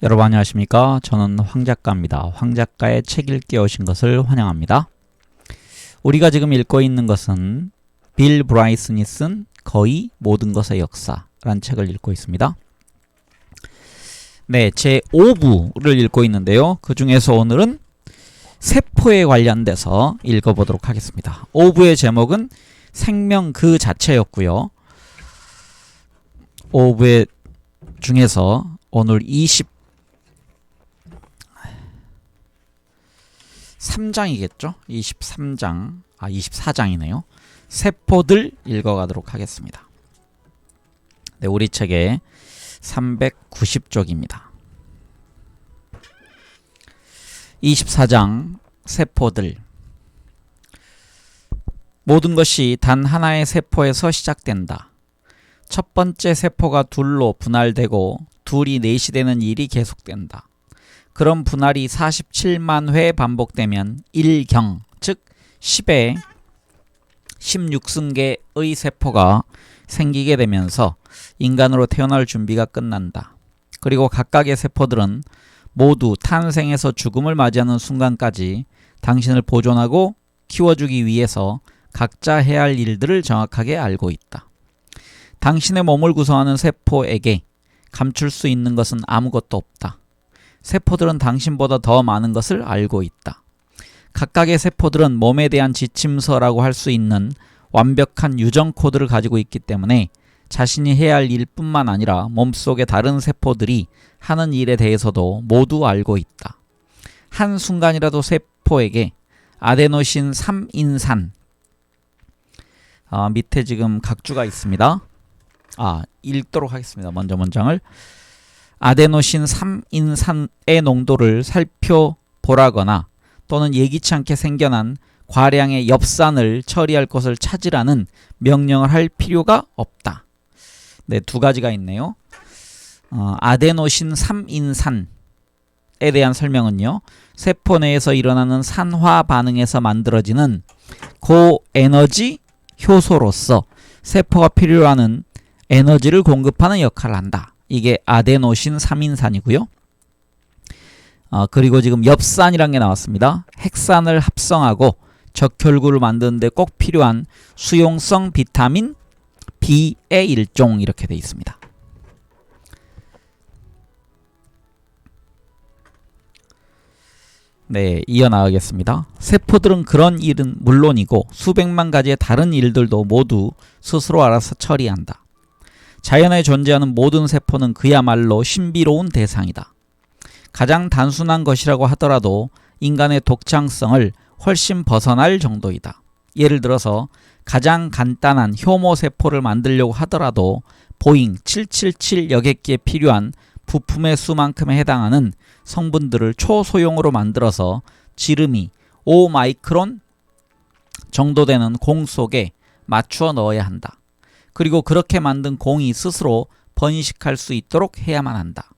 여러분 안녕하십니까? 저는 황작가입니다. 황작가의 책 읽기에 오신 것을 환영합니다. 우리가 지금 읽고 있는 것은 빌 브라이슨이 쓴 거의 모든 것의 역사라는 책을 읽고 있습니다. 네, 제 5부를 읽고 있는데요. 그 중에서 오늘은 세포에 관련돼서 읽어보도록 하겠습니다. 5부의 제목은 생명 그 자체였고요. 5부의 중에서 오늘 23장이겠죠? 23장, 24장이네요. 세포들 읽어가도록 하겠습니다. 네, 우리 책의 390쪽입니다. 24장 세포들. 모든 것이 단 하나의 세포에서 시작된다. 첫 번째 세포가 둘로 분할되고 둘이 넷이 되는 일이 계속된다. 그런 분할이 47만 회 반복되면 1경, 즉 10의 16승계의 세포가 생기게 되면서 인간으로 태어날 준비가 끝난다. 그리고 각각의 세포들은 모두 탄생에서 죽음을 맞이하는 순간까지 당신을 보존하고 키워주기 위해서 각자 해야 할 일들을 정확하게 알고 있다. 당신의 몸을 구성하는 세포에게 감출 수 있는 것은 아무것도 없다. 세포들은 당신보다 더 많은 것을 알고 있다. 각각의 세포들은 몸에 대한 지침서라고 할 수 있는 완벽한 유정 코드를 가지고 있기 때문에 자신이 해야 할 일뿐만 아니라 몸속의 다른 세포들이 하는 일에 대해서도 모두 알고 있다. 한순간이라도 세포에게 아데노신 3인산 밑에 지금 각주가 있습니다. 읽도록 하겠습니다. 먼저 문장을. 아데노신 3인산의 농도를 살펴보라거나 또는 예기치 않게 생겨난 과량의 엽산을 처리할 것을 찾으라는 명령을 할 필요가 없다. 네, 두 가지가 있네요. 아데노신 3인산에 대한 설명은요. 세포 내에서 일어나는 산화 반응에서 만들어지는 고에너지 효소로서 세포가 필요로 하는 에너지를 공급하는 역할을 한다. 이게 아데노신 3인산이고요. 그리고 지금 엽산이라는 게 나왔습니다. 핵산을 합성하고 적혈구를 만드는데 꼭 필요한 수용성 비타민 B의 일종 이렇게 되어 있습니다. 네, 이어나가겠습니다. 세포들은 그런 일은 물론이고 수백만 가지의 다른 일들도 모두 스스로 알아서 처리한다. 자연에 존재하는 모든 세포는 그야말로 신비로운 대상이다. 가장 단순한 것이라고 하더라도 인간의 독창성을 훨씬 벗어날 정도이다. 예를 들어서 가장 간단한 효모 세포를 만들려고 하더라도 보잉 777 여객기에 필요한 부품의 수만큼에 해당하는 성분들을 초소형으로 만들어서 지름이 5마이크론 정도 되는 공 속에 맞추어 넣어야 한다. 그리고 그렇게 만든 공이 스스로 번식할 수 있도록 해야만 한다.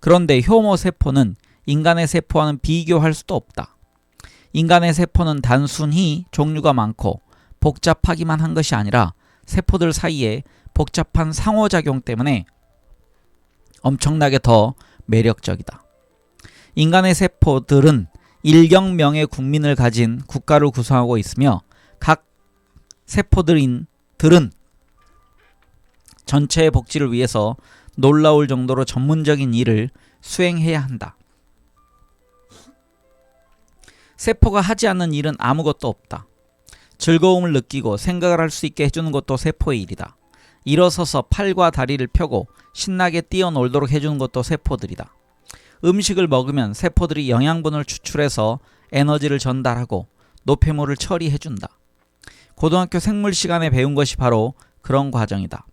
그런데 효모 세포는 인간의 세포와는 비교할 수도 없다. 인간의 세포는 단순히 종류가 많고 복잡하기만 한 것이 아니라 세포들 사이에 복잡한 상호작용 때문에 엄청나게 더 매력적이다. 인간의 세포들은 1경명의 국민을 가진 국가를 구성하고 있으며 각 세포들은 전체의 복지를 위해서 놀라울 정도로 전문적인 일을 수행해야 한다. 세포가 하지 않는 일은 아무것도 없다. 즐거움을 느끼고 생각을 할 수 있게 해주는 것도 세포의 일이다. 일어서서 팔과 다리를 펴고 신나게 뛰어놀도록 해주는 것도 세포들이다. 음식을 먹으면 세포들이 영양분을 추출해서 에너지를 전달하고 노폐물을 처리해준다. 고등학교 생물 시간에 배운 것이 바로 그런 과정이다.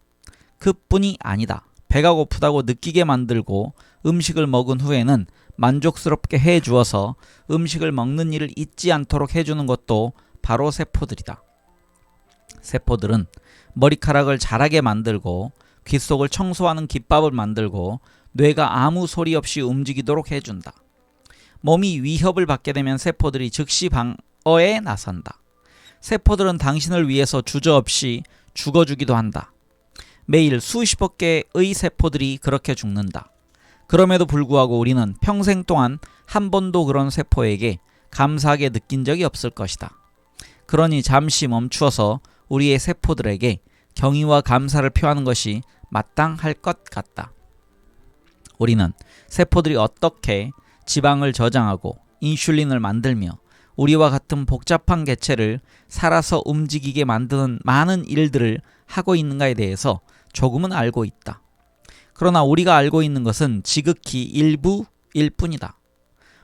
그뿐이 아니다. 배가 고프다고 느끼게 만들고 음식을 먹은 후에는 만족스럽게 해주어서 음식을 먹는 일을 잊지 않도록 해주는 것도 바로 세포들이다. 세포들은 머리카락을 자라게 만들고 귓속을 청소하는 깃밥을 만들고 뇌가 아무 소리 없이 움직이도록 해준다. 몸이 위협을 받게 되면 세포들이 즉시 방어에 나선다. 세포들은 당신을 위해서 주저없이 죽어주기도 한다. 매일 수십억 개의 세포들이 그렇게 죽는다. 그럼에도 불구하고 우리는 평생 동안 한 번도 그런 세포에게 감사하게 느낀 적이 없을 것이다. 그러니 잠시 멈추어서 우리의 세포들에게 경의와 감사를 표하는 것이 마땅할 것 같다. 우리는 세포들이 어떻게 지방을 저장하고 인슐린을 만들며 우리와 같은 복잡한 개체를 살아서 움직이게 만드는 많은 일들을 하고 있는가에 대해서 조금은 알고 있다. 그러나 우리가 알고 있는 것은 지극히 일부일 뿐이다.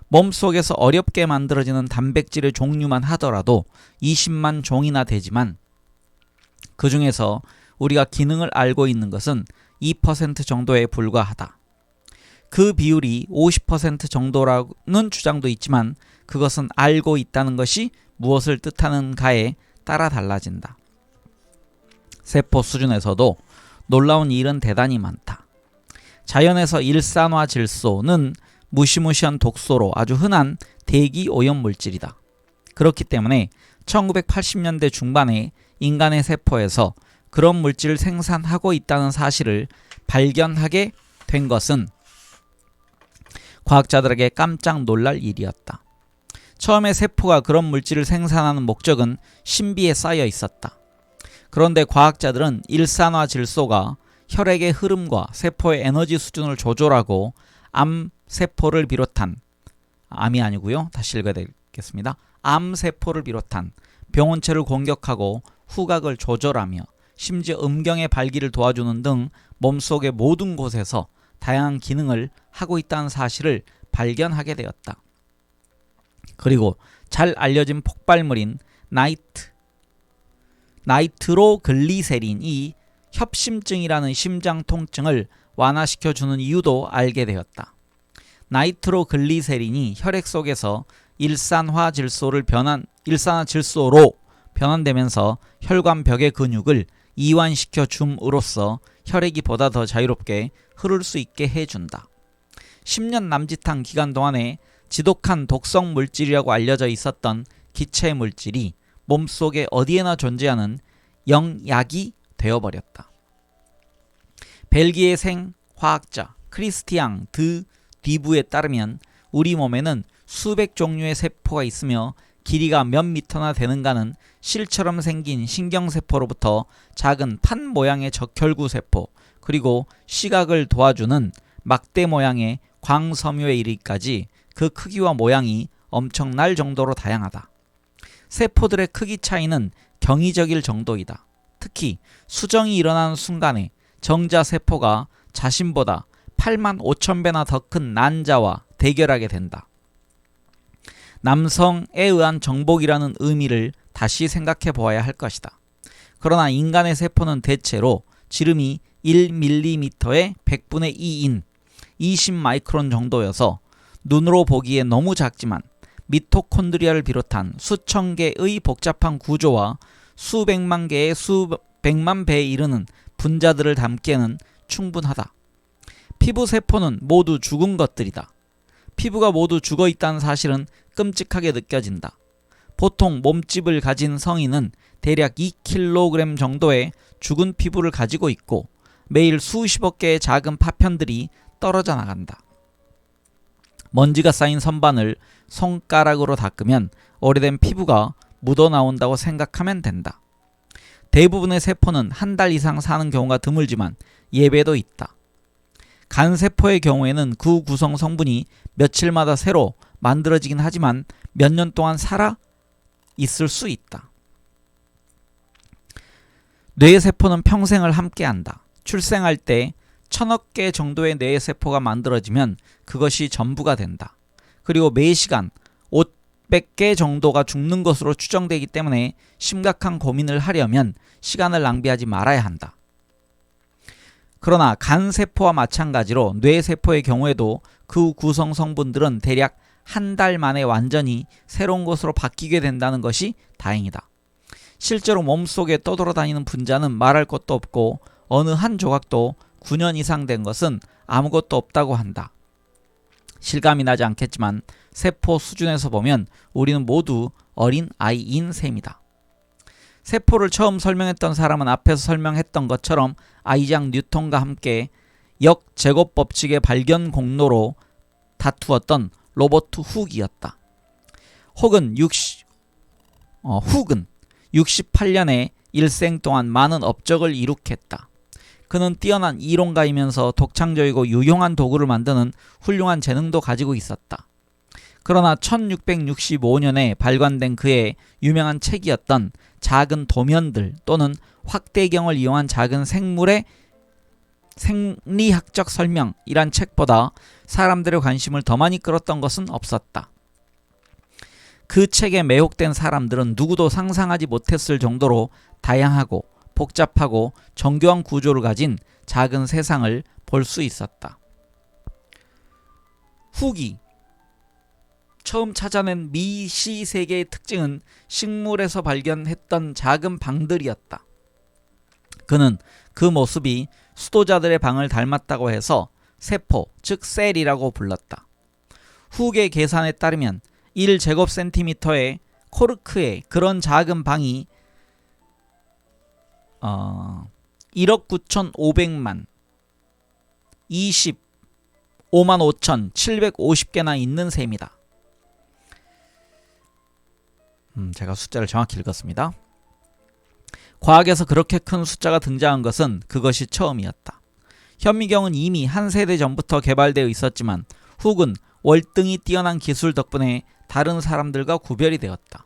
몸속에서 어렵게 만들어지는 단백질의 종류만 하더라도 20만 종이나 되지만 그 중에서 우리가 기능을 알고 있는 것은 2% 정도에 불과하다. 그 비율이 50% 정도라는 주장도 있지만 그것은 알고 있다는 것이 무엇을 뜻하는가에 따라 달라진다. 세포 수준에서도 놀라운 일은 대단히 많다. 자연에서 일산화질소는 무시무시한 독소로 아주 흔한 대기 오염 물질이다. 그렇기 때문에 1980년대 중반에 인간의 세포에서 그런 물질을 생산하고 있다는 사실을 발견하게 된 것은 과학자들에게 깜짝 놀랄 일이었다. 처음에 세포가 그런 물질을 생산하는 목적은 신비에 쌓여 있었다. 그런데 과학자들은 일산화질소가 혈액의 흐름과 세포의 에너지 수준을 조절하고 암세포를 비롯한 암세포를 비롯한 병원체를 공격하고 후각을 조절하며 심지어 음경의 발기를 도와주는 등 몸속의 모든 곳에서 다양한 기능을 하고 있다는 사실을 발견하게 되었다. 그리고 잘 알려진 폭발물인 나이트로글리세린이 협심증이라는 심장 통증을 완화시켜주는 이유도 알게 되었다. 나이트로글리세린이 혈액 속에서 일산화질소로 변환되면서 혈관벽의 근육을 이완시켜 줌으로써 혈액이 보다 더 자유롭게 흐를 수 있게 해준다. 10년 남짓한 기간 동안에 지독한 독성 물질이라고 알려져 있었던 기체 물질이 몸속에 어디에나 존재하는 영약이 되어버렸다. 벨기에 생화학자 크리스티앙 드 디부에 따르면 우리 몸에는 수백 종류의 세포가 있으며 길이가 몇 미터나 되는가는 실처럼 생긴 신경세포로부터 작은 판 모양의 적혈구 세포, 그리고 시각을 도와주는 막대 모양의 광섬유에 이르기까지 그 크기와 모양이 엄청날 정도로 다양하다. 세포들의 크기 차이는 경이적일 정도이다. 특히 수정이 일어나는 순간에 정자세포가 자신보다 8만 5천 배나 더 큰 난자와 대결하게 된다. 남성에 의한 정복이라는 의미를 다시 생각해 보아야 할 것이다. 그러나 인간의 세포는 대체로 지름이 1mm의 100분의 2인 20 마이크론 정도여서 눈으로 보기에 너무 작지만 미토콘드리아를 비롯한 수천 개의 복잡한 구조와 수백만 개의 수백만 배에 이르는 분자들을 담기에는 충분하다. 피부세포는 모두 죽은 것들이다. 피부가 모두 죽어 있다는 사실은 끔찍하게 느껴진다. 보통 몸집을 가진 성인은 대략 2kg 정도의 죽은 피부를 가지고 있고 매일 수십억 개의 작은 파편들이 떨어져 나간다. 먼지가 쌓인 선반을 손가락으로 닦으면 오래된 피부가 묻어나온다고 생각하면 된다. 대부분의 세포는 한 달 이상 사는 경우가 드물지만 예외도 있다. 간세포의 경우에는 그 구성 성분이 며칠마다 새로 만들어지긴 하지만 몇 년 동안 살아 있을 수 있다. 뇌세포는 평생을 함께한다. 출생할 때 1000억 개 정도의 뇌세포가 만들어지면 그것이 전부가 된다. 그리고 매시간 500개 정도가 죽는 것으로 추정되기 때문에 심각한 고민을 하려면 시간을 낭비하지 말아야 한다. 그러나 간세포와 마찬가지로 뇌세포의 경우에도 그 구성 성분들은 대략 한 달 만에 완전히 새로운 것으로 바뀌게 된다는 것이 다행이다. 실제로 몸속에 떠돌아다니는 분자는 말할 것도 없고 어느 한 조각도 9년 이상 된 것은 아무것도 없다고 한다. 실감이 나지 않겠지만 세포 수준에서 보면 우리는 모두 어린 아이인 셈이다. 세포를 처음 설명했던 사람은 앞에서 설명했던 것처럼 아이작 뉴턴과 함께 역제곱 법칙의 발견 공로로 다투었던 로버트 훅이었다. 훅은 68년에 일생 동안 많은 업적을 이룩했다. 그는 뛰어난 이론가이면서 독창적이고 유용한 도구를 만드는 훌륭한 재능도 가지고 있었다. 그러나 1665년에 발간된 그의 유명한 책이었던 작은 도면들 또는 확대경을 이용한 작은 생물의 생리학적 설명이란 책보다 사람들의 관심을 더 많이 끌었던 것은 없었다. 그 책에 매혹된 사람들은 누구도 상상하지 못했을 정도로 다양하고 복잡하고 정교한 구조를 가진 작은 세상을 볼 수 있었다. 훅이 처음 찾아낸 미시 세계의 특징은 식물에서 발견했던 작은 방들이었다. 그는 그 모습이 수도자들의 방을 닮았다고 해서 세포, 즉 셀이라고 불렀다. 훅의 계산에 따르면 1제곱센티미터의 코르크의 그런 작은 방이 1억 9,500만 25만 5,750개나 있는 셈이다. 제가 숫자를 정확히 읽었습니다. 과학에서 그렇게 큰 숫자가 등장한 것은 그것이 처음이었다. 현미경은 이미 한 세대 전부터 개발되어 있었지만 훅은 월등히 뛰어난 기술 덕분에 다른 사람들과 구별이 되었다.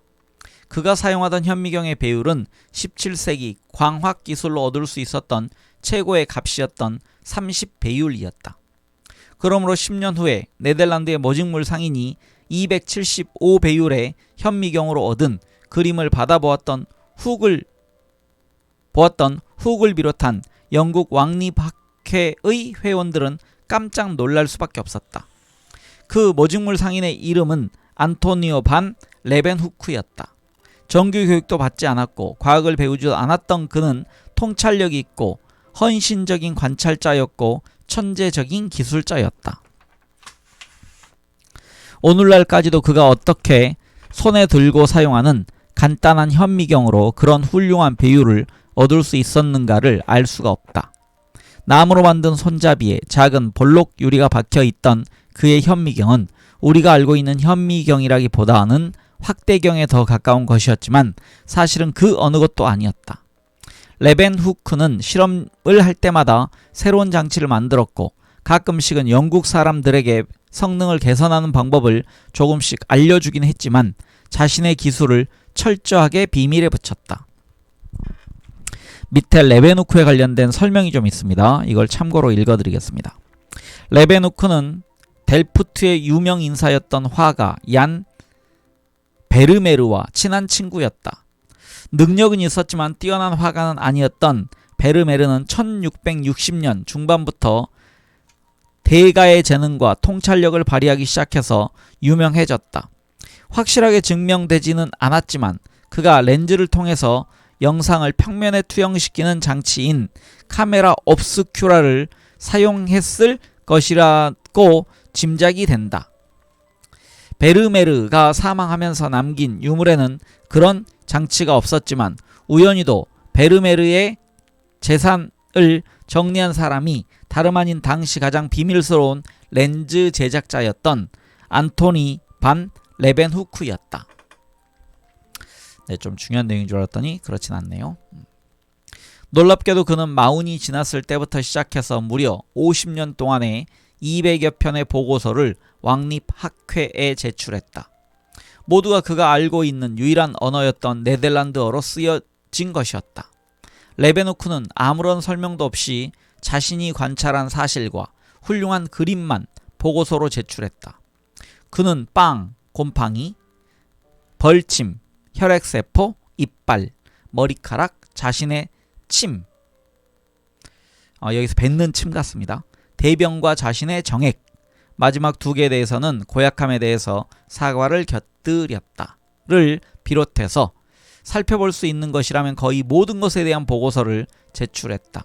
그가 사용하던 현미경의 배율은 17세기 광학 기술로 얻을 수 있었던 최고의 값이었던 30배율이었다. 그러므로 10년 후에 네덜란드의 모직물 상인이 275배율의 현미경으로 얻은 그림을 받아보았던 훅을 비롯한 영국 왕립학회의 회원들은 깜짝 놀랄 수밖에 없었다. 그 모직물 상인의 이름은 안토니오 반 레벤후크였다. 정규 교육도 받지 않았고 과학을 배우지도 않았던 그는 통찰력이 있고 헌신적인 관찰자였고 천재적인 기술자였다. 오늘날까지도 그가 어떻게 손에 들고 사용하는 간단한 현미경으로 그런 훌륭한 배율을 얻을 수 있었는가를 알 수가 없다. 나무로 만든 손잡이에 작은 볼록 유리가 박혀 있던 그의 현미경은 우리가 알고 있는 현미경이라기보다는 확대경에 더 가까운 것이었지만 사실은 그 어느 것도 아니었다. 레벤후크는 실험을 할 때마다 새로운 장치를 만들었고 가끔씩은 영국 사람들에게 성능을 개선하는 방법을 조금씩 알려주긴 했지만 자신의 기술을 철저하게 비밀에 붙였다. 밑에 레벤후크에 관련된 설명이 좀 있습니다. 이걸 참고로 읽어드리겠습니다. 레벤후크는 델프트의 유명 인사였던 화가 얀 베르메르와 친한 친구였다. 능력은 있었지만 뛰어난 화가는 아니었던 베르메르는 1660년 중반부터 대가의 재능과 통찰력을 발휘하기 시작해서 유명해졌다. 확실하게 증명되지는 않았지만 그가 렌즈를 통해서 영상을 평면에 투영시키는 장치인 카메라 옵스큐라를 사용했을 것이라고 짐작이 된다. 베르메르가 사망하면서 남긴 유물에는 그런 장치가 없었지만 우연히도 베르메르의 재산을 정리한 사람이 다름 아닌 당시 가장 비밀스러운 렌즈 제작자였던 안토니 반 레벤후크였다. 네, 좀 중요한 내용인 줄 알았더니 그렇진 않네요. 놀랍게도 그는 마흔이 지났을 때부터 시작해서 무려 50년 동안에 200여 편의 보고서를 왕립학회에 제출했다. 모두가 그가 알고 있는 유일한 언어였던 네덜란드어로 쓰여진 것이었다. 레벤후크는 아무런 설명도 없이 자신이 관찰한 사실과 훌륭한 그림만 보고서로 제출했다. 그는 빵, 곰팡이, 벌침, 혈액세포, 이빨, 머리카락, 자신의 침, 여기서 뱉는 침 같습니다. 대변과 자신의 정액, 마지막 두 개에 대해서는 고약함에 대해서 사과를 곁들였다를 비롯해서 살펴볼 수 있는 것이라면 거의 모든 것에 대한 보고서를 제출했다.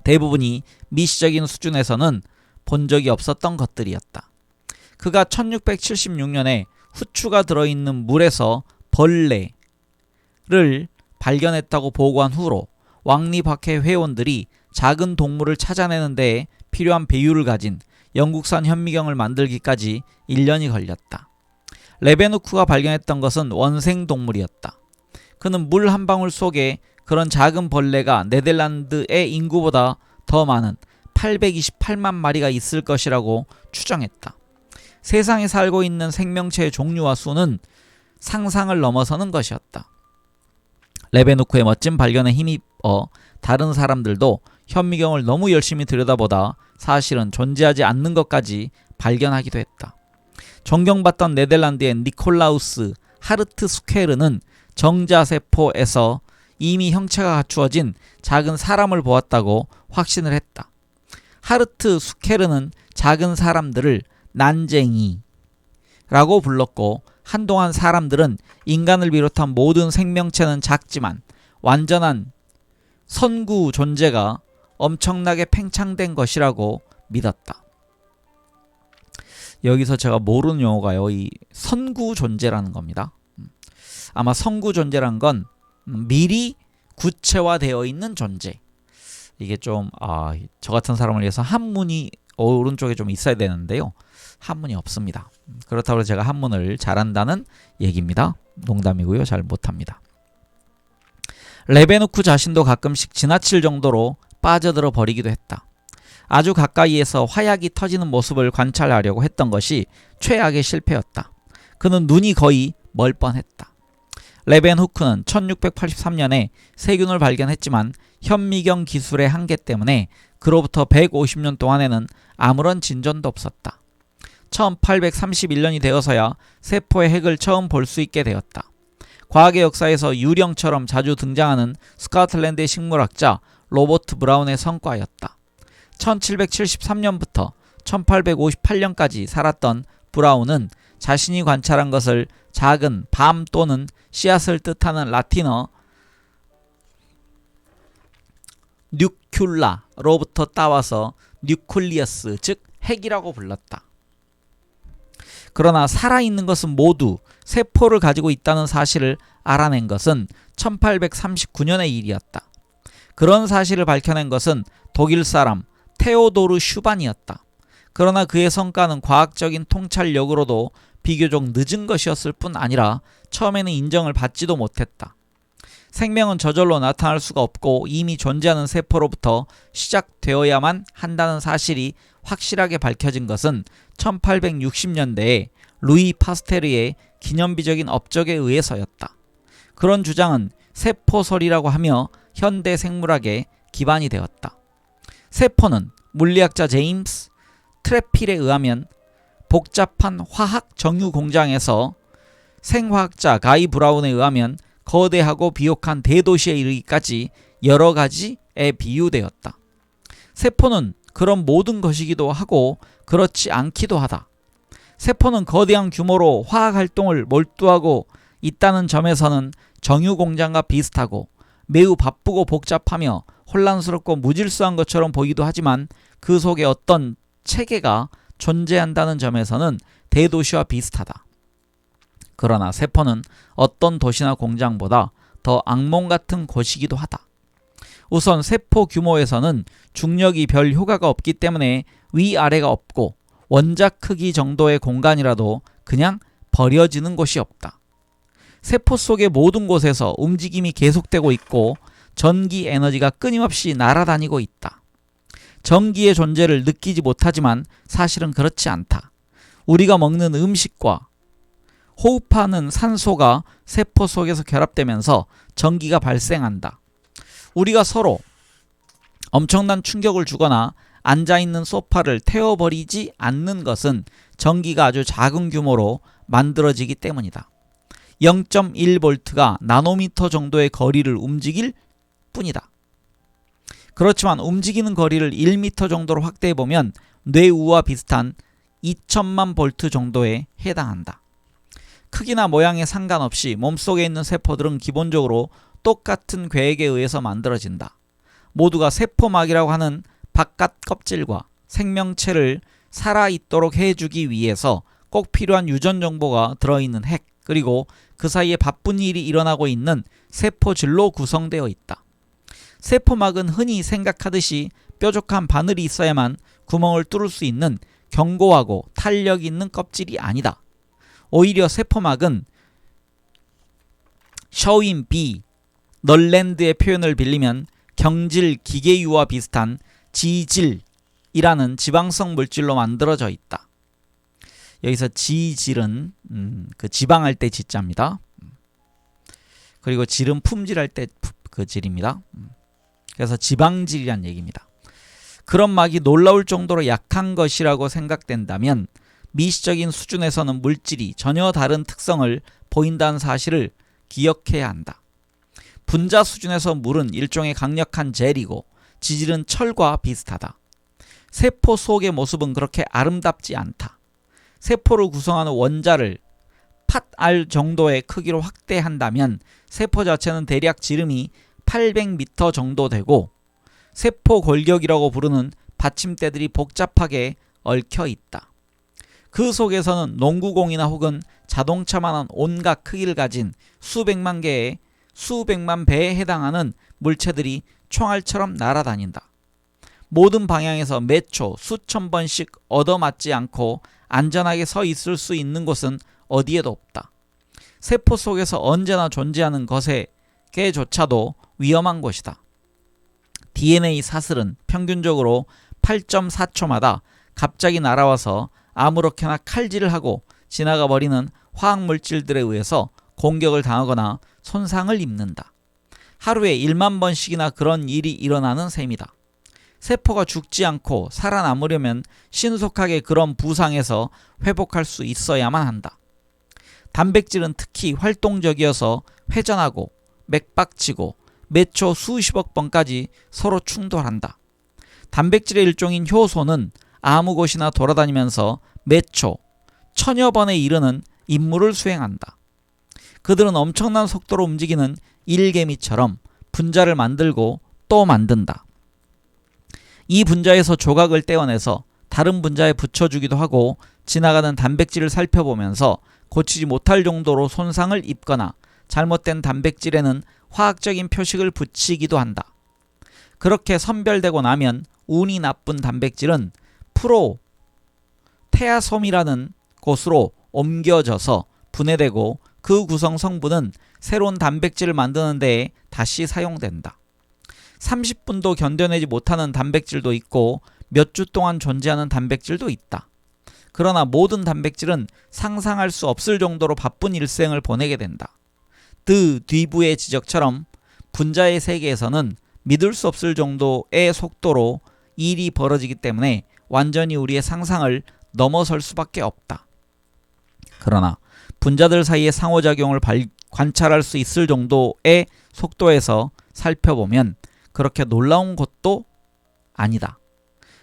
대부분이 미시적인 수준에서는 본 적이 없었던 것들이었다. 그가 1676년에 후추가 들어있는 물에서 벌레를 발견했다고 보고한 후로 왕립학회 회원들이 작은 동물을 찾아내는 데에 필요한 배율을 가진 영국산 현미경을 만들기까지 1년이 걸렸다. 레베누크가 발견했던 것은 원생 동물이었다. 그는 물 한 방울 속에 그런 작은 벌레가 네덜란드의 인구보다 더 많은 828만 마리가 있을 것이라고 추정했다. 세상에 살고 있는 생명체의 종류와 수는 상상을 넘어서는 것이었다. 레베누크의 멋진 발견에 힘입어 다른 사람들도 현미경을 너무 열심히 들여다보다 사실은 존재하지 않는 것까지 발견하기도 했다. 존경받던 네덜란드의 니콜라우스 하르트 스퀘르는 정자세포에서 이미 형체가 갖추어진 작은 사람을 보았다고 확신을 했다. 하르트 스퀘르는 작은 사람들을 난쟁이라고 불렀고, 한동안 사람들은 인간을 비롯한 모든 생명체는 작지만 완전한 선구 존재가 엄청나게 팽창된 것이라고 믿었다. 여기서 제가 모르는 용어가요, 이 선구 존재라는 겁니다. 아마 선구 존재란 건 미리 구체화되어 있는 존재. 이게 좀 저 같은 사람을 위해서 한문이 오른쪽에 좀 있어야 되는데요, 한문이 없습니다. 그렇다고 해서 제가 한문을 잘한다는 얘기입니다. 농담이고요, 잘 못합니다. 레베누크 자신도 가끔씩 지나칠 정도로 빠져들어 버리기도 했다. 아주 가까이에서 화약이 터지는 모습을 관찰하려고 했던 것이 최악의 실패였다. 그는 눈이 거의 멀 뻔했다. 레벤후크는 1683년에 세균을 발견했지만 현미경 기술의 한계 때문에 그로부터 150년 동안에는 아무런 진전도 없었다. 1831년이 되어서야 세포의 핵을 처음 볼 수 있게 되었다. 과학의 역사에서 유령처럼 자주 등장하는 스코틀랜드의 식물학자 로버트 브라운의 성과였다. 1773년부터 1858년까지 살았던 브라운은 자신이 관찰한 것을 작은 밤 또는 씨앗을 뜻하는 라틴어 뉴큘라로부터 따와서 뉴클리어스, 즉 핵이라고 불렀다. 그러나 살아있는 것은 모두 세포를 가지고 있다는 사실을 알아낸 것은 1839년의 일이었다. 그런 사실을 밝혀낸 것은 독일 사람 테오도르 슈반이었다. 그러나 그의 성과는 과학적인 통찰력으로도 비교적 늦은 것이었을 뿐 아니라 처음에는 인정을 받지도 못했다. 생명은 저절로 나타날 수가 없고 이미 존재하는 세포로부터 시작되어야만 한다는 사실이 확실하게 밝혀진 것은 1860년대에 루이 파스테르의 기념비적인 업적에 의해서였다. 그런 주장은 세포설이라고 하며 현대 생물학의 기반이 되었다. 세포는 물리학자 제임스 트래필에 의하면 복잡한 화학 정유 공장에서 생화학자 가이 브라운에 의하면 거대하고 비옥한 대도시에 이르기까지 여러 가지에 비유되었다. 세포는 그런 모든 것이기도 하고 그렇지 않기도 하다. 세포는 거대한 규모로 화학활동을 몰두하고 있다는 점에서는 정유공장과 비슷하고 매우 바쁘고 복잡하며 혼란스럽고 무질서한 것처럼 보이기도 하지만 그 속에 어떤 체계가 존재한다는 점에서는 대도시와 비슷하다. 그러나 세포는 어떤 도시나 공장보다 더 악몽 같은 곳이기도 하다. 우선 세포 규모에서는 중력이 별 효과가 없기 때문에 위아래가 없고 원작 크기 정도의 공간이라도 그냥 버려지는 곳이 없다. 세포 속의 모든 곳에서 움직임이 계속되고 있고 전기 에너지가 끊임없이 날아다니고 있다. 전기의 존재를 느끼지 못하지만 사실은 그렇지 않다. 우리가 먹는 음식과 호흡하는 산소가 세포 속에서 결합되면서 전기가 발생한다. 우리가 서로 엄청난 충격을 주거나 앉아있는 소파를 태워버리지 않는 것은 전기가 아주 작은 규모로 만들어지기 때문이다. 0.1V가 나노미터 정도의 거리를 움직일 뿐이다. 그렇지만 움직이는 거리를 1m 정도로 확대해보면 뇌우와 비슷한 2000만 볼트 정도에 해당한다. 크기나 모양에 상관없이 몸속에 있는 세포들은 기본적으로 똑같은 계획에 의해서 만들어진다. 모두가 세포막이라고 하는 바깥 껍질과 생명체를 살아있도록 해주기 위해서 꼭 필요한 유전 정보가 들어있는 핵, 그리고 그 사이에 바쁜 일이 일어나고 있는 세포질로 구성되어 있다. 세포막은 흔히 생각하듯이 뾰족한 바늘이 있어야만 구멍을 뚫을 수 있는 견고하고 탄력 있는 껍질이 아니다. 오히려 세포막은 셔윈 비 널랜드의 표현을 빌리면 경질 기계유와 비슷한 지질이라는 지방성 물질로 만들어져 있다. 여기서 지질은 그 지방할 때 지자입니다. 그리고 질은 품질할 때 그 질입니다. 그래서 지방질이란 얘기입니다. 그런 막이 놀라울 정도로 약한 것이라고 생각된다면 미시적인 수준에서는 물질이 전혀 다른 특성을 보인다는 사실을 기억해야 한다. 분자 수준에서 물은 일종의 강력한 젤이고 지질은 철과 비슷하다. 세포 속의 모습은 그렇게 아름답지 않다. 세포를 구성하는 원자를 팥알 정도의 크기로 확대한다면 세포 자체는 대략 지름이 800m 정도 되고 세포 골격이라고 부르는 받침대들이 복잡하게 얽혀 있다. 그 속에서는 농구공이나 혹은 자동차만한 온갖 크기를 가진 수백만 배에 해당하는 물체들이 총알처럼 날아다닌다. 모든 방향에서 몇 초 수천 번씩 얻어맞지 않고 안전하게 서 있을 수 있는 곳은 어디에도 없다. 세포 속에서 언제나 존재하는 것에게조차도 위험한 곳이다. DNA 사슬은 평균적으로 8.4초마다 갑자기 날아와서 아무렇게나 칼질을 하고 지나가 버리는 화학물질들에 의해서 공격을 당하거나 손상을 입는다. 하루에 1만 번씩이나 그런 일이 일어나는 셈이다. 세포가 죽지 않고 살아남으려면 신속하게 그런 부상에서 회복할 수 있어야만 한다. 단백질은 특히 활동적이어서 회전하고 맥박치고 몇 초 수십억 번까지 서로 충돌한다. 단백질의 일종인 효소는 아무 곳이나 돌아다니면서 몇 초, 천여 번에 이르는 임무를 수행한다. 그들은 엄청난 속도로 움직이는 일개미처럼 분자를 만들고 또 만든다. 이 분자에서 조각을 떼어내서 다른 분자에 붙여주기도 하고 지나가는 단백질을 살펴보면서 고치지 못할 정도로 손상을 입거나 잘못된 단백질에는 화학적인 표식을 붙이기도 한다. 그렇게 선별되고 나면 운이 나쁜 단백질은 프로테아솜이라는 곳으로 옮겨져서 분해되고 그 구성 성분은 새로운 단백질을 만드는 데에 다시 사용된다. 30분도 견뎌내지 못하는 단백질도 있고 몇 주 동안 존재하는 단백질도 있다. 그러나 모든 단백질은 상상할 수 없을 정도로 바쁜 일생을 보내게 된다. 드 뒤부의 지적처럼 분자의 세계에서는 믿을 수 없을 정도의 속도로 일이 벌어지기 때문에 완전히 우리의 상상을 넘어설 수밖에 없다. 그러나 분자들 사이의 상호작용을 관찰할 수 있을 정도의 속도에서 살펴보면 그렇게 놀라운 것도 아니다.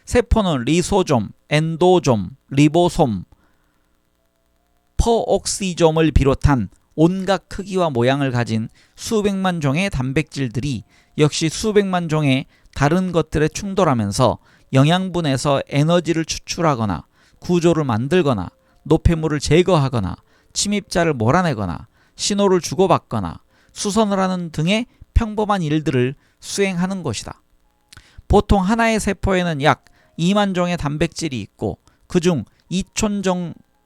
세포는 리소좀, 엔도좀, 리보솜, 퍼옥시좀을 비롯한 온갖 크기와 모양을 가진 수백만 종의 단백질들이 역시 수백만 종의 다른 것들에 충돌하면서 영양분에서 에너지를 추출하거나 구조를 만들거나 노폐물을 제거하거나 침입자를 몰아내거나 신호를 주고받거나 수선을 하는 등의 평범한 일들을 수행하는 것이다. 보통 하나의 세포에는 약 2만 종의 단백질이 있고 그중 2천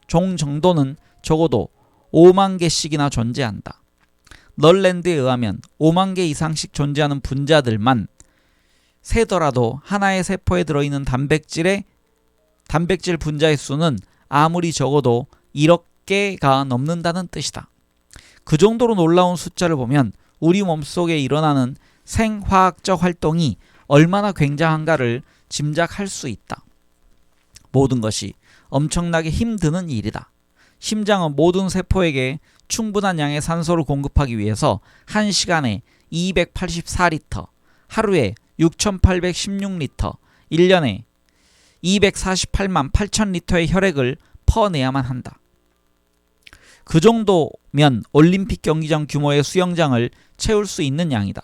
종 정도는 적어도 5만 개씩이나 존재한다. 널랜드에 의하면 5만 개 이상씩 존재하는 분자들만 세더라도 하나의 세포에 들어있는 단백질 분자의 수는 아무리 적어도 1억 개가 넘는다는 뜻이다. 그 정도로 놀라운 숫자를 보면 우리 몸속에 일어나는 생화학적 활동이 얼마나 굉장한가를 짐작할 수 있다. 모든 것이 엄청나게 힘드는 일이다. 심장은 모든 세포에게 충분한 양의 산소를 공급하기 위해서 1시간에 284리터, 하루에 6816리터, 1년에 248만 8천 리터의 혈액을 퍼내야만 한다. 그 정도면 올림픽 경기장 규모의 수영장을 채울 수 있는 양이다.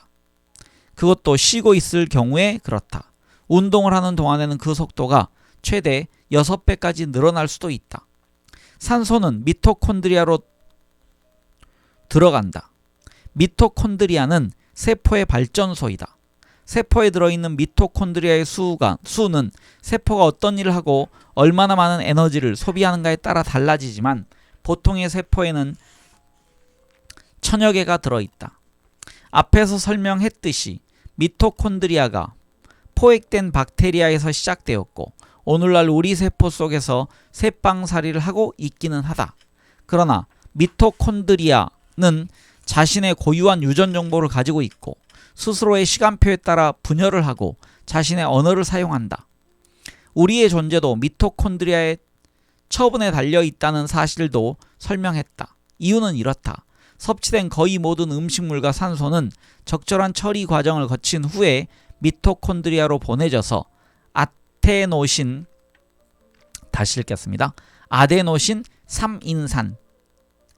그것도 쉬고 있을 경우에 그렇다. 운동을 하는 동안에는 그 속도가 최대 6배까지 늘어날 수도 있다. 산소는 미토콘드리아로 들어간다. 미토콘드리아는 세포의 발전소이다. 세포에 들어있는 미토콘드리아의 수는 세포가 어떤 일을 하고 얼마나 많은 에너지를 소비하는가에 따라 달라지지만 보통의 세포에는 1000여 개가 들어있다. 앞에서 설명했듯이 미토콘드리아가 포획된 박테리아에서 시작되었고 오늘날 우리 세포 속에서 쇠빵살이를 하고 있기는 하다. 그러나 미토콘드리아는 자신의 고유한 유전 정보를 가지고 있고 스스로의 시간표에 따라 분열을 하고 자신의 언어를 사용한다. 우리의 존재도 미토콘드리아의 처분에 달려 있다는 사실도 설명했다. 이유는 이렇다. 섭취된 거의 모든 음식물과 산소는 적절한 처리 과정을 거친 후에 미토콘드리아로 보내져서 아데노신 3인산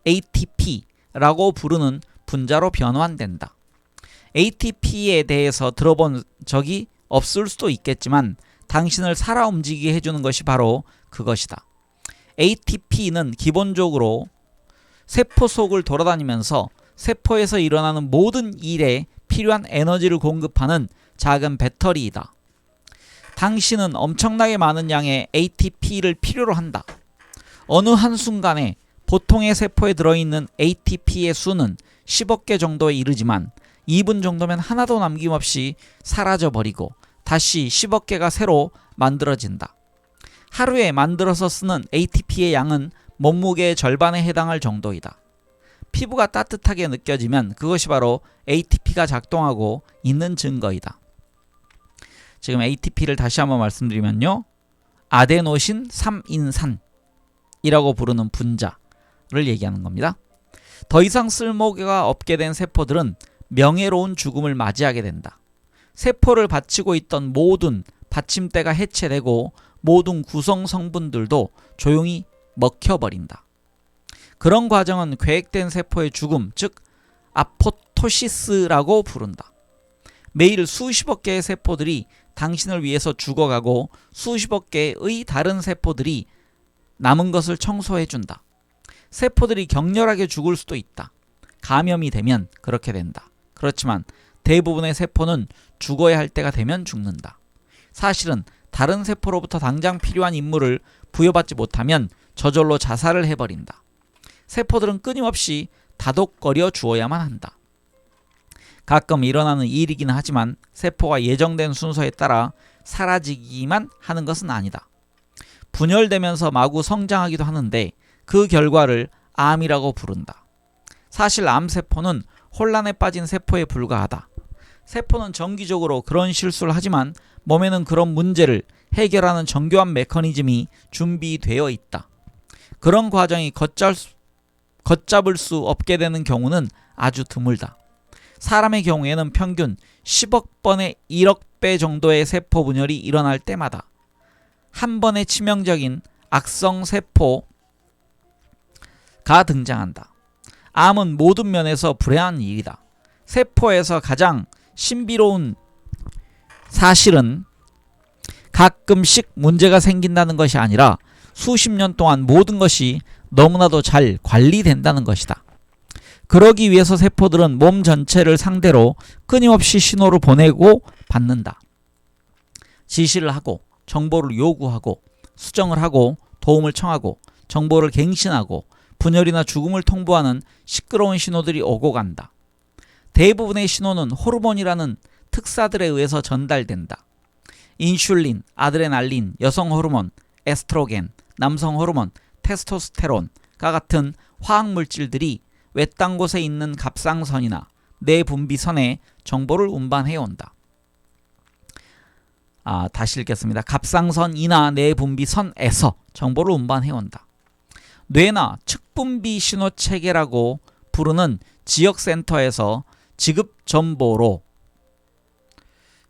ATP라고 부르는 분자로 변환된다. ATP에 대해서 들어본 적이 없을 수도 있겠지만 당신을 살아 움직이게 해주는 것이 바로 그것이다. ATP는 기본적으로 세포 속을 돌아다니면서 세포에서 일어나는 모든 일에 필요한 에너지를 공급하는 작은 배터리이다. 당신은 엄청나게 많은 양의 ATP를 필요로 한다. 어느 한순간에 보통의 세포에 들어있는 ATP의 수는 10억 개 정도에 이르지만 2분 정도면 하나도 남김없이 사라져버리고 다시 10억 개가 새로 만들어진다. 하루에 만들어서 쓰는 ATP의 양은 몸무게의 절반에 해당할 정도이다. 피부가 따뜻하게 느껴지면 그것이 바로 ATP가 작동하고 있는 증거이다. 지금 ATP를 다시 한번 말씀드리면요. 아데노신 3인산이라고 부르는 분자를 얘기하는 겁니다. 더 이상 쓸모가 없게 된 세포들은 명예로운 죽음을 맞이하게 된다. 세포를 받치고 있던 모든 받침대가 해체되고 모든 구성 성분들도 조용히 먹혀버린다. 그런 과정은 계획된 세포의 죽음, 즉 아포토시스라고 부른다. 매일 수십억 개의 세포들이 당신을 위해서 죽어가고 수십억 개의 다른 세포들이 남은 것을 청소해준다. 세포들이 격렬하게 죽을 수도 있다. 감염이 되면 그렇게 된다. 그렇지만 대부분의 세포는 죽어야 할 때가 되면 죽는다. 사실은 다른 세포로부터 당장 필요한 임무를 부여받지 못하면 저절로 자살을 해버린다. 세포들은 끊임없이 다독거려 주어야만 한다. 가끔 일어나는 일이긴 하지만 세포가 예정된 순서에 따라 사라지기만 하는 것은 아니다. 분열되면서 마구 성장하기도 하는데 그 결과를 암이라고 부른다. 사실 암세포는 혼란에 빠진 세포에 불과하다. 세포는 정기적으로 그런 실수를 하지만 몸에는 그런 문제를 해결하는 정교한 메커니즘이 준비되어 있다. 그런 과정이 걷잡을 수 없게 되는 경우는 아주 드물다. 사람의 경우에는 평균 10억 번의 1억 배 정도의 세포 분열이 일어날 때마다 한 번의 치명적인 악성 세포가 등장한다. 암은 모든 면에서 불행한 일이다. 세포에서 가장 신비로운 사실은 가끔씩 문제가 생긴다는 것이 아니라 수십 년 동안 모든 것이 너무나도 잘 관리된다는 것이다. 그러기 위해서 세포들은 몸 전체를 상대로 끊임없이 신호를 보내고 받는다. 지시를 하고 정보를 요구하고 수정을 하고 도움을 청하고 정보를 갱신하고 분열이나 죽음을 통보하는 시끄러운 신호들이 오고 간다. 대부분의 신호는 호르몬이라는 특사들에 의해서 전달된다. 인슐린, 아드레날린, 여성 호르몬, 에스트로겐, 남성 호르몬, 테스토스테론과 같은 화학물질들이 외딴 곳에 있는 갑상선이나 뇌분비선에 정보를 운반해온다. 다시 읽겠습니다. 갑상선이나 뇌분비선에서 정보를 운반해온다. 뇌나 측분비 신호체계라고 부르는 지역센터에서 지급정보로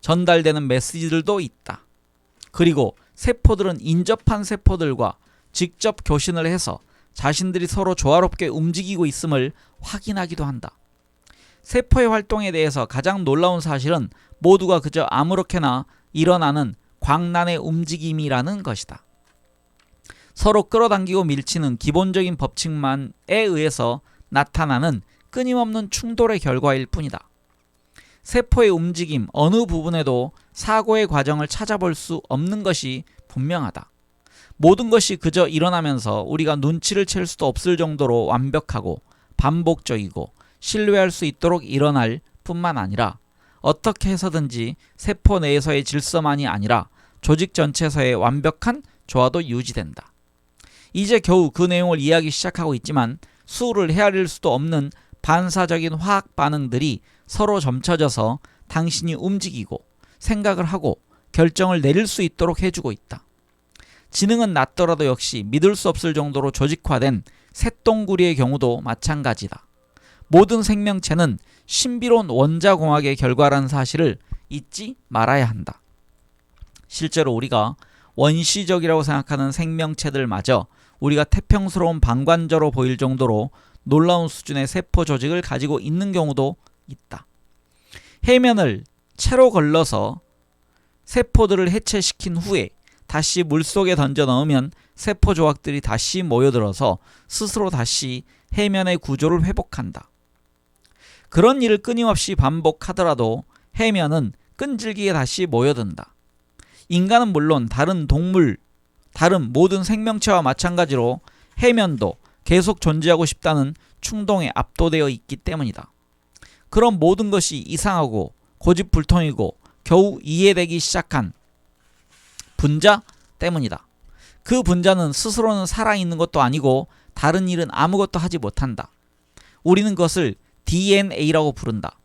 전달되는 메시지들도 있다. 그리고 세포들은 인접한 세포들과 직접 교신을 해서 자신들이 서로 조화롭게 움직이고 있음을 확인하기도 한다. 세포의 활동에 대해서 가장 놀라운 사실은 모두가 그저 아무렇게나 일어나는 광란의 움직임이라는 것이다. 서로 끌어당기고 밀치는 기본적인 법칙만에 의해서 나타나는 끊임없는 충돌의 결과일 뿐이다. 세포의 움직임 어느 부분에도 사고의 과정을 찾아볼 수 없는 것이 분명하다. 모든 것이 그저 일어나면서 우리가 눈치를 챌 수도 없을 정도로 완벽하고 반복적이고 신뢰할 수 있도록 일어날 뿐만 아니라 어떻게 해서든지 세포 내에서의 질서만이 아니라 조직 전체에서의 완벽한 조화도 유지된다. 이제 겨우 그 내용을 이해하기 시작하고 있지만 수를 헤아릴 수도 없는 반사적인 화학 반응들이 서로 점쳐져서 당신이 움직이고 생각을 하고 결정을 내릴 수 있도록 해주고 있다. 지능은 낮더라도 역시 믿을 수 없을 정도로 조직화된 쇳덩구리의 경우도 마찬가지다. 모든 생명체는 신비로운 원자공학의 결과라는 사실을 잊지 말아야 한다. 실제로 우리가 원시적이라고 생각하는 생명체들마저 우리가 태평스러운 방관자로 보일 정도로 놀라운 수준의 세포 조직을 가지고 있는 경우도 있다. 해면을 채로 걸러서 세포들을 해체시킨 후에 다시 물속에 던져 넣으면 세포 조각들이 다시 모여들어서 스스로 다시 해면의 구조를 회복한다. 그런 일을 끊임없이 반복하더라도 해면은 끈질기게 다시 모여든다. 인간은 물론 다른 동물, 다른 모든 생명체와 마찬가지로 해면도 계속 존재하고 싶다는 충동에 압도되어 있기 때문이다. 그런 모든 것이 이상하고 고집불통이고 겨우 이해되기 시작한 분자 때문이다. 그 분자는 스스로는 살아있는 것도 아니고 다른 일은 아무것도 하지 못한다. 우리는 그것을 DNA라고 부른다.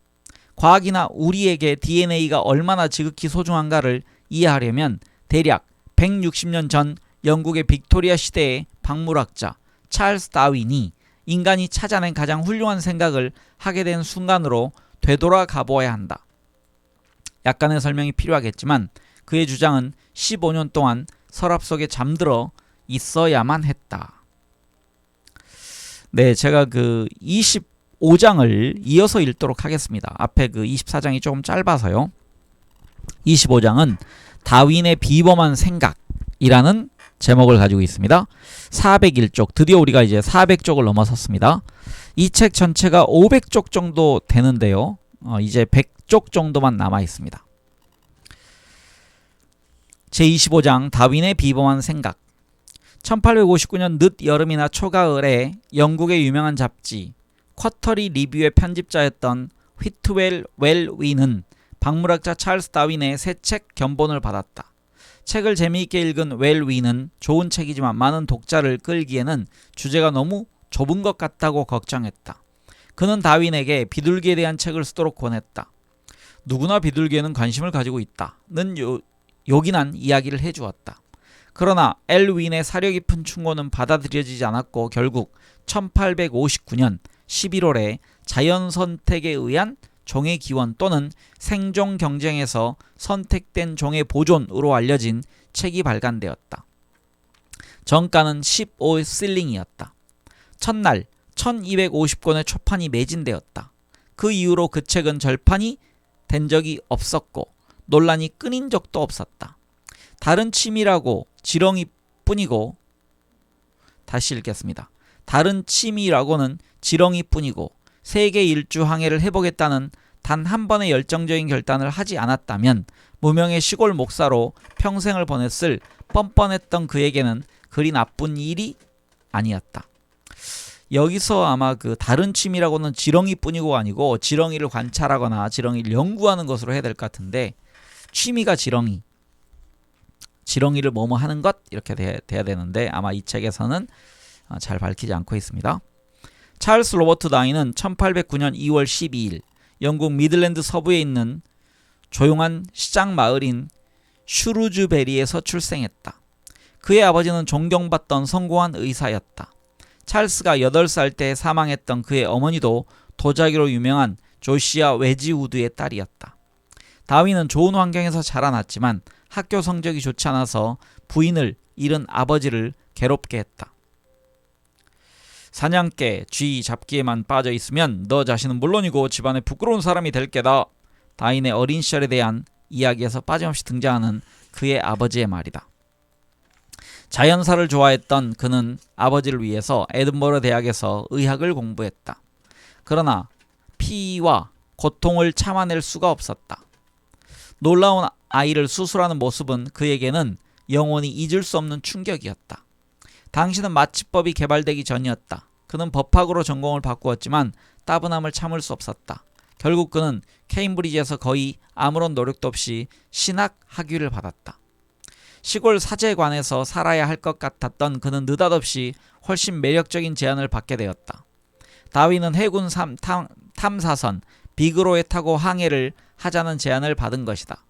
과학이나 우리에게 DNA가 얼마나 지극히 소중한가를 이해하려면 대략 160년 전 영국의 빅토리아 시대의 박물학자 찰스 다윈이 인간이 찾아낸 가장 훌륭한 생각을 하게 된 순간으로 되돌아가 보아야 한다. 약간의 설명이 필요하겠지만 그의 주장은 15년 동안 서랍 속에 잠들어 있어야만 했다. 네, 제가 그 25장을 이어서 읽도록 하겠습니다. 앞에 그 24장이 조금 짧아서요. 25장은 다윈의 비범한 생각이라는 제목을 가지고 있습니다. 401쪽, 드디어 우리가 이제 400쪽을 넘어섰습니다. 이 책 전체가 500쪽 정도 되는데요. 이제 100쪽 정도만 남아 있습니다. 제25장 다윈의 비범한 생각. 1859년 늦여름이나 초가을에 영국의 유명한 잡지 쿼터리 리뷰의 편집자였던 휘트웰 웰위는 박물학자 찰스 다윈의 새 책 견본을 받았다. 책을 재미있게 읽은 웰위는 좋은 책이지만 많은 독자를 끌기에는 주제가 너무 좁은 것 같다고 걱정했다. 그는 다윈에게 비둘기에 대한 책을 쓰도록 권했다. 누구나 비둘기에는 관심을 가지고 있다는 요긴한 이야기를 해주었다. 그러나 엘윈의 사려 깊은 충고는 받아들여지지 않았고 결국 1859년 11월에 자연선택에 의한 종의 기원 또는 생존 경쟁에서 선택된 종의 보존으로 알려진 책이 발간되었다. 정가는 15실링이었다. 첫날 1250권의 초판이 매진되었다. 그 이후로 그 책은 절판이 된 적이 없었고 논란이 끊인 적도 없었다. 다른 취미라고 지렁이 뿐이고 다시 읽겠습니다. 다른 취미라고는 지렁이 뿐이고 세계 일주 항해를 해보겠다는 단 한 번의 열정적인 결단을 하지 않았다면 무명의 시골 목사로 평생을 보냈을 뻔뻔했던 그에게는 그리 나쁜 일이 아니었다. 여기서 아마 그 다른 취미라고는 지렁이 뿐이고 아니고 지렁이를 관찰하거나 지렁이를 연구하는 것으로 해야 될 것 같은데 취미가 지렁이를 뭐뭐 하는 것 이렇게 돼야 되는데 아마 이 책에서는 잘 밝히지 않고 있습니다. 찰스 로버트 다윈은 1809년 2월 12일 영국 미들랜드 서부에 있는 조용한 시장 마을인 슈루즈베리에서 출생했다. 그의 아버지는 존경받던 성공한 의사였다. 찰스가 8살 때 사망했던 그의 어머니도 도자기로 유명한 조시아 웨지우드의 딸이었다. 다윈은 좋은 환경에서 자라났지만 학교 성적이 좋지 않아서 부인을 잃은 아버지를 괴롭게 했다. 사냥개, 쥐 잡기에만 빠져 있으면 너 자신은 물론이고 집안에 부끄러운 사람이 될 게다. 다윈의 어린 시절에 대한 이야기에서 빠짐없이 등장하는 그의 아버지의 말이다. 자연사를 좋아했던 그는 아버지를 위해서 에든버러 대학에서 의학을 공부했다. 그러나 피와 고통을 참아낼 수가 없었다. 놀라운 아이를 수술하는 모습은 그에게는 영원히 잊을 수 없는 충격이었다. 당시는 마취법이 개발되기 전이었다. 그는 법학으로 전공을 바꾸었지만 따분함을 참을 수 없었다. 결국 그는 케임브리지에서 거의 아무런 노력도 없이 신학 학위를 받았다. 시골 사제관에서 살아야 할 것 같았던 그는 느닷없이 훨씬 매력적인 제안을 받게 되었다. 다윈은 해군 탐사선 비그로에 타고 항해를 하자는 제안을 받은 것이다.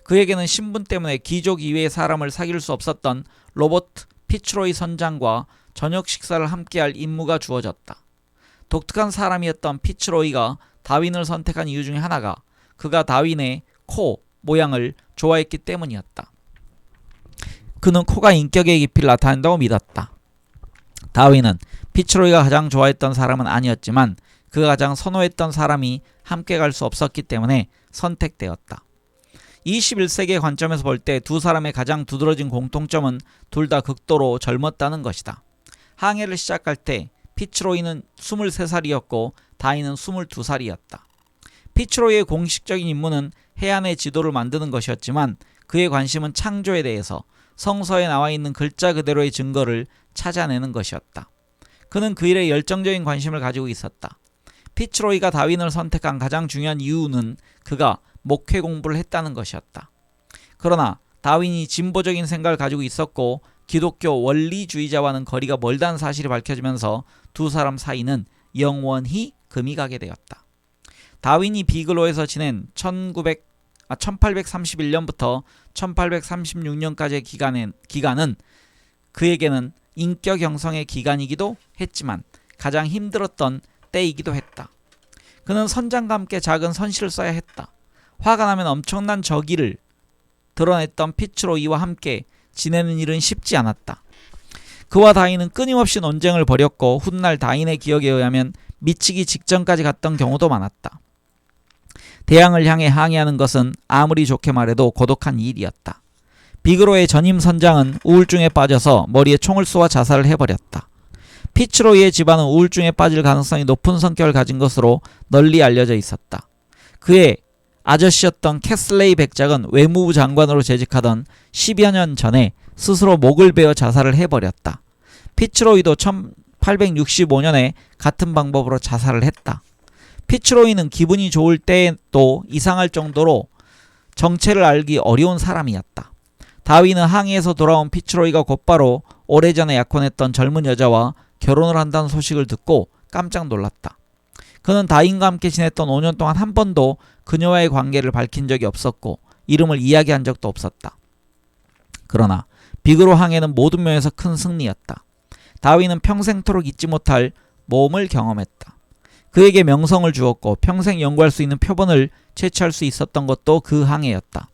그에게는 신분 때문에 귀족 이외의 사람을 사귈 수 없었던 로버트 피츠로이 선장과 저녁 식사를 함께할 임무가 주어졌다. 독특한 사람이었던 피츠로이가 다윈을 선택한 이유 중에 하나가 그가 다윈의 코 모양을 좋아했기 때문이었다. 그는 코가 인격의 깊이를 나타낸다고 믿었다. 다윈은 피츠로이가 가장 좋아했던 사람은 아니었지만 그가 가장 선호했던 사람이 함께 갈 수 없었기 때문에 선택되었다. 21세기의 관점에서 볼 때 두 사람의 가장 두드러진 공통점은 둘 다 극도로 젊었다는 것이다. 항해를 시작할 때 피츠로이는 23살이었고 다윈은 22살이었다. 피츠로이의 공식적인 임무는 해안의 지도를 만드는 것이었지만 그의 관심은 창조에 대해서 성서에 나와 있는 글자 그대로의 증거를 찾아내는 것이었다. 그는 그 일에 열정적인 관심을 가지고 있었다. 피츠로이가 다윈을 선택한 가장 중요한 이유는 그가 목회 공부를 했다는 것이었다. 그러나 다윈이 진보적인 생각을 가지고 있었고 기독교 원리주의자와는 거리가 멀다는 사실이 밝혀지면서 두 사람 사이는 영원히 금이 가게 되었다. 다윈이 비글로에서 지낸 1831년부터 1836년까지의 기간은 그에게는 인격 형성의 기간이기도 했지만 가장 힘들었던 때이기도 했다. 그는 선장과 함께 작은 선시를 써야 했다. 화가 나면 엄청난 저기를 드러냈던 피츠로이와 함께 지내는 일은 쉽지 않았다. 그와 다윈은 끊임없이 논쟁을 벌였고 훗날 다윈의 기억에 의하면 미치기 직전까지 갔던 경우도 많았다. 대양을 향해 항해하는 것은 아무리 좋게 말해도 고독한 일이었다. 비그로의 전임 선장은 우울증에 빠져서 머리에 총을 쏘아 자살을 해버렸다. 피츠로이의 집안은 우울증에 빠질 가능성이 높은 성격을 가진 것으로 널리 알려져 있었다. 그의 아저씨였던 캐슬레이 백작은 외무부 장관으로 재직하던 10여 년 전에 스스로 목을 베어 자살을 해버렸다. 피츠로이도 1865년에 같은 방법으로 자살을 했다. 피츠로이는 기분이 좋을 때에도 이상할 정도로 정체를 알기 어려운 사람이었다. 다윈은 항해에서 돌아온 피츠로이가 곧바로 오래전에 약혼했던 젊은 여자와 결혼을 한다는 소식을 듣고 깜짝 놀랐다. 그는 다윈과 함께 지냈던 5년 동안 한 번도 그녀와의 관계를 밝힌 적이 없었고 이름을 이야기한 적도 없었다. 그러나 비그로 항해는 모든 면에서 큰 승리였다. 다윈은 평생토록 잊지 못할 모험을 경험했다. 그에게 명성을 주었고 평생 연구할 수 있는 표본을 채취할 수 있었던 것도 그 항해였다.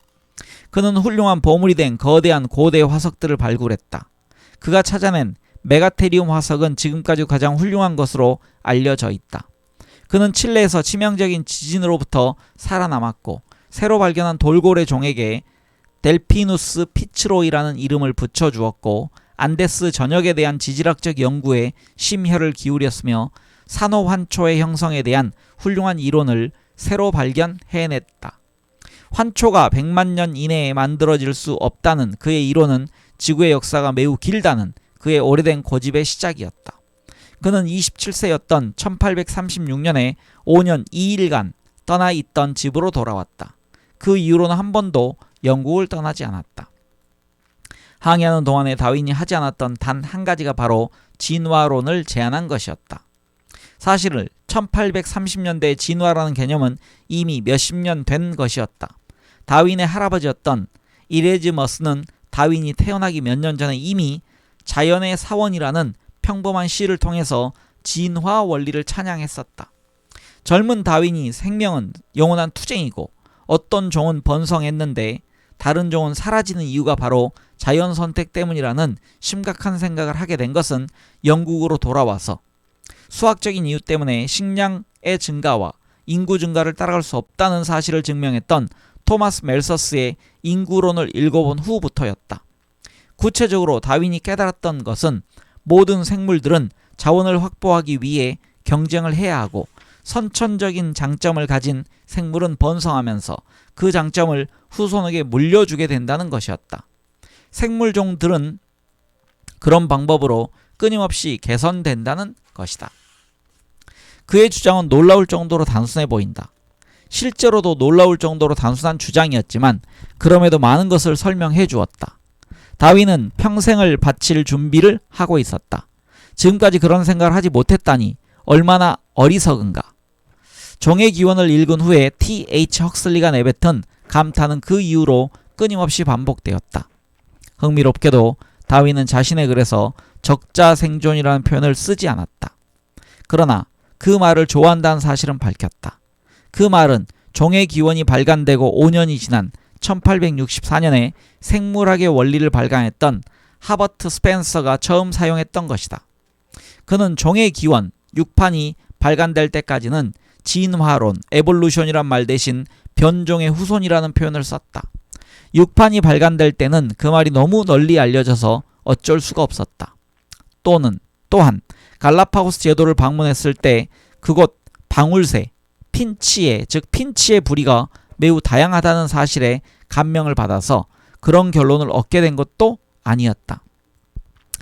그는 훌륭한 보물이 된 거대한 고대 화석들을 발굴했다. 그가 찾아낸 메가테리움 화석은 지금까지 가장 훌륭한 것으로 알려져 있다. 그는 칠레에서 치명적인 지진으로부터 살아남았고 새로 발견한 돌고래 종에게 델피누스 피츠로이라는 이름을 붙여주었고 안데스 전역에 대한 지질학적 연구에 심혈을 기울였으며 산호환초의 형성에 대한 훌륭한 이론을 새로 발견해냈다. 환초가 100만 년 이내에 만들어질 수 없다는 그의 이론은 지구의 역사가 매우 길다는 그의 오래된 고집의 시작이었다. 그는 27세였던 1836년에 5년 2일간 떠나 있던 집으로 돌아왔다. 그 이후로는 한 번도 영국을 떠나지 않았다. 항해하는 동안에 다윈이 하지 않았던 단 한 가지가 바로 진화론을 제안한 것이었다. 사실은 1830년대의 진화라는 개념은 이미 몇십 년 된 것이었다. 다윈의 할아버지였던 이레즈머스는 다윈이 태어나기 몇 년 전에 이미 자연의 사원이라는 평범한 시를 통해서 진화 원리를 찬양했었다. 젊은 다윈이 생명은 영원한 투쟁이고 어떤 종은 번성했는데 다른 종은 사라지는 이유가 바로 자연 선택 때문이라는 심각한 생각을 하게 된 것은 영국으로 돌아와서 수학적인 이유 때문에 식량의 증가와 인구 증가를 따라갈 수 없다는 사실을 증명했던 토마스 멜서스의 인구론을 읽어본 후부터였다. 구체적으로 다윈이 깨달았던 것은 모든 생물들은 자원을 확보하기 위해 경쟁을 해야 하고 선천적인 장점을 가진 생물은 번성하면서 그 장점을 후손에게 물려주게 된다는 것이었다. 생물종들은 그런 방법으로 끊임없이 개선된다는 것이다. 그의 주장은 놀라울 정도로 단순해 보인다. 실제로도 놀라울 정도로 단순한 주장이었지만 그럼에도 많은 것을 설명해 주었다. 다윈은 평생을 바칠 준비를 하고 있었다. 지금까지 그런 생각을 하지 못했다니 얼마나 어리석은가. 종의 기원을 읽은 후에 T.H. 헉슬리가 내뱉은 감탄은 그 이후로 끊임없이 반복되었다. 흥미롭게도 다윈은 자신의 글에서 적자생존이라는 표현을 쓰지 않았다. 그러나 그 말을 좋아한다는 사실은 밝혔다. 그 말은 종의 기원이 발간되고 5년이 지난 1864년에 생물학의 원리를 발간했던 하버트 스펜서가 처음 사용했던 것이다. 그는 종의 기원, 6판이 발간될 때까지는 진화론, 에볼루션이란 말 대신 변종의 후손이라는 표현을 썼다. 6판이 발간될 때는 그 말이 너무 널리 알려져서 어쩔 수가 없었다. 또한 갈라파고스 제도를 방문했을 때 그곳 방울새, 핀치의 부리가 매우 다양하다는 사실에 감명을 받아서 그런 결론을 얻게 된 것도 아니었다.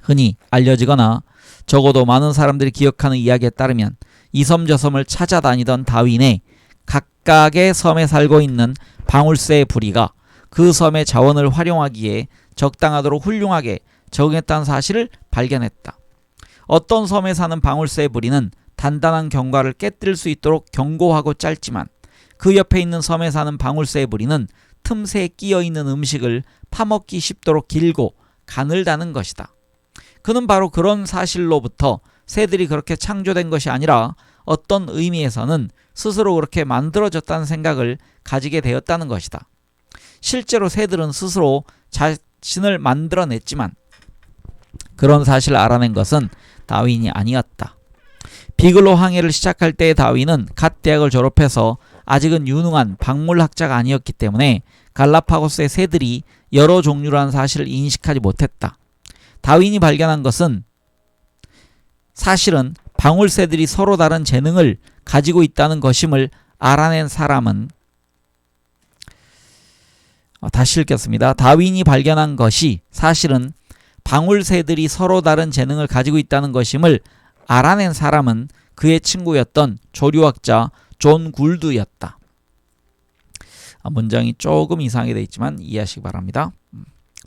흔히 알려지거나 적어도 많은 사람들이 기억하는 이야기에 따르면 이 섬 저 섬을 찾아다니던 다윈의 각각의 섬에 살고 있는 방울새의 부리가 그 섬의 자원을 활용하기에 적당하도록 훌륭하게 적응했다는 사실을 발견했다. 어떤 섬에 사는 방울새의 부리는 단단한 경과를 깨뜨릴 수 있도록 견고하고 짧지만 그 옆에 있는 섬에 사는 방울새의 부리는 틈새에 끼어있는 음식을 파먹기 쉽도록 길고 가늘다는 것이다. 그는 바로 그런 사실로부터 새들이 그렇게 창조된 것이 아니라 어떤 의미에서는 스스로 그렇게 만들어졌다는 생각을 가지게 되었다는 것이다. 실제로 새들은 스스로 자신을 만들어냈지만 그런 사실을 알아낸 것은 다윈이 아니었다. 비글로 항해를 시작할 때의 다윈은 갓 대학을 졸업해서 아직은 유능한 박물학자가 아니었기 때문에 갈라파고스의 새들이 여러 종류라는 사실을 인식하지 못했다. 다윈이 발견한 것은 사실은 방울새들이 서로 다른 재능을 가지고 있다는 것임을 알아낸 사람은 다시 읽겠습니다. 다윈이 발견한 것이 사실은 방울새들이 서로 다른 재능을 가지고 있다는 것임을 알아낸 사람은 그의 친구였던 조류학자 존 굴드였다. 문장이 조금 이상하게 되어 있지만 이해하시기 바랍니다.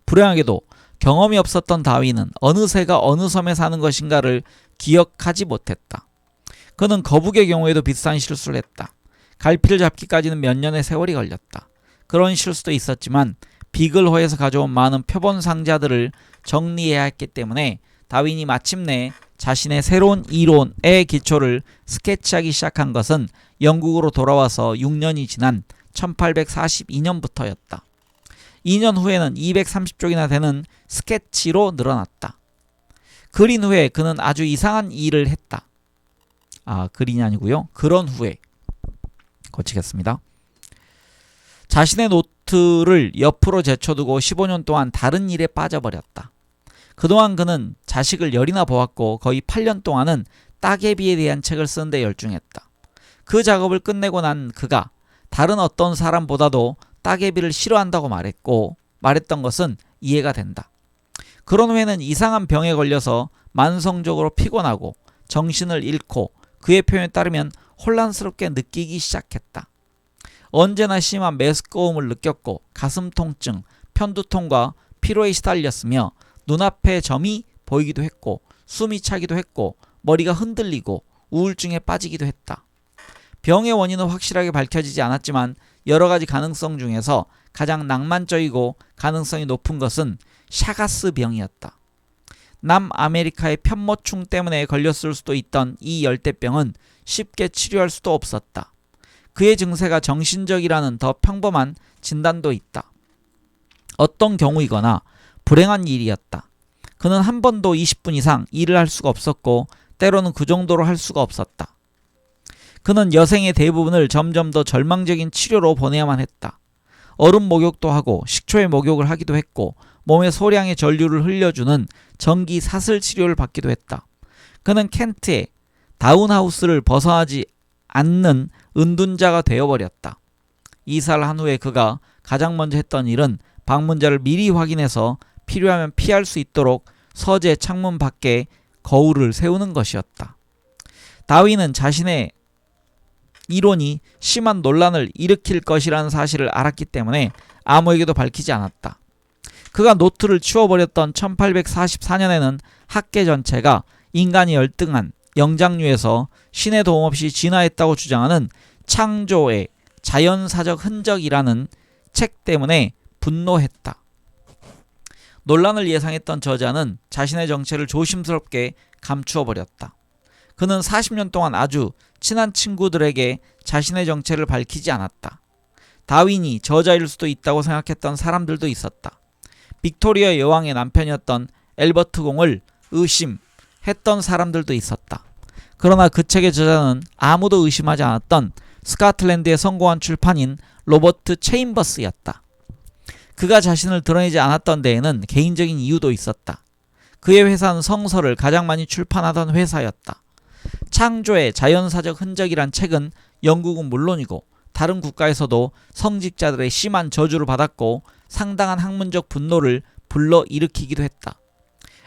불행하게도 경험이 없었던 다윈은 어느 새가 어느 섬에 사는 것인가를 기억하지 못했다. 그는 거북의 경우에도 비슷한 실수를 했다. 갈피를 잡기까지는 몇 년의 세월이 걸렸다. 그런 실수도 있었지만 비글호에서 가져온 많은 표본 상자들을 정리해야 했기 때문에 다윈이 마침내 자신의 새로운 이론의 기초를 스케치하기 시작한 것은 영국으로 돌아와서 6년이 지난 1842년부터였다. 2년 후에는 230쪽이나 되는 스케치로 늘어났다. 그린 후에 그는 아주 이상한 일을 했다. 그린이 아니고요. 그런 후에 고치겠습니다. 자신의 노트를 옆으로 제쳐두고 15년 동안 다른 일에 빠져버렸다. 그동안 그는 자식을 열이나 보았고 거의 8년 동안은 따개비에 대한 책을 쓰는 데 열중했다. 그 작업을 끝내고 난 그가 다른 어떤 사람보다도 따개비를 싫어한다고 말했던 것은 이해가 된다. 그런 후에는 이상한 병에 걸려서 만성적으로 피곤하고 정신을 잃고 그의 표현에 따르면 혼란스럽게 느끼기 시작했다. 언제나 심한 메스꺼움을 느꼈고 가슴 통증, 편두통과 피로에 시달렸으며 눈앞에 점이 보이기도 했고 숨이 차기도 했고 머리가 흔들리고 우울증에 빠지기도 했다. 병의 원인은 확실하게 밝혀지지 않았지만 여러 가지 가능성 중에서 가장 낭만적이고 가능성이 높은 것은 샤가스 병이었다. 남아메리카의 편모충 때문에 걸렸을 수도 있던 이 열대병은 쉽게 치료할 수도 없었다. 그의 증세가 정신적이라는 더 평범한 진단도 있다. 어떤 경우이거나 불행한 일이었다. 그는 한 번도 20분 이상 일을 할 수가 없었고 때로는 그 정도로 할 수가 없었다. 그는 여생의 대부분을 점점 더 절망적인 치료로 보내야만 했다. 얼음 목욕도 하고 식초의 목욕을 하기도 했고 몸에 소량의 전류를 흘려주는 전기 사슬 치료를 받기도 했다. 그는 켄트의 다운하우스를 벗어나지 않는 은둔자가 되어버렸다. 이사를 한 후에 그가 가장 먼저 했던 일은 방문자를 미리 확인해서 필요하면 피할 수 있도록 서재 창문 밖에 거울을 세우는 것이었다. 다윈은 자신의 이론이 심한 논란을 일으킬 것이라는 사실을 알았기 때문에 아무에게도 밝히지 않았다. 그가 노트를 치워버렸던 1844년에는 학계 전체가 인간이 열등한 영장류에서 신의 도움 없이 진화했다고 주장하는 창조의 자연사적 흔적이라는 책 때문에 분노했다. 논란을 예상했던 저자는 자신의 정체를 조심스럽게 감추어 버렸다. 그는 40년 동안 아주 친한 친구들에게 자신의 정체를 밝히지 않았다. 다윈이 저자일 수도 있다고 생각했던 사람들도 있었다. 빅토리아 여왕의 남편이었던 엘버트 공을 의심했던 사람들도 있었다. 그러나 그 책의 저자는 아무도 의심하지 않았던 스코틀랜드의 성공한 출판인 로버트 체인버스였다. 그가 자신을 드러내지 않았던 데에는 개인적인 이유도 있었다. 그의 회사는 성서를 가장 많이 출판하던 회사였다. 창조의 자연사적 흔적이란 책은 영국은 물론이고 다른 국가에서도 성직자들의 심한 저주를 받았고 상당한 학문적 분노를 불러일으키기도 했다.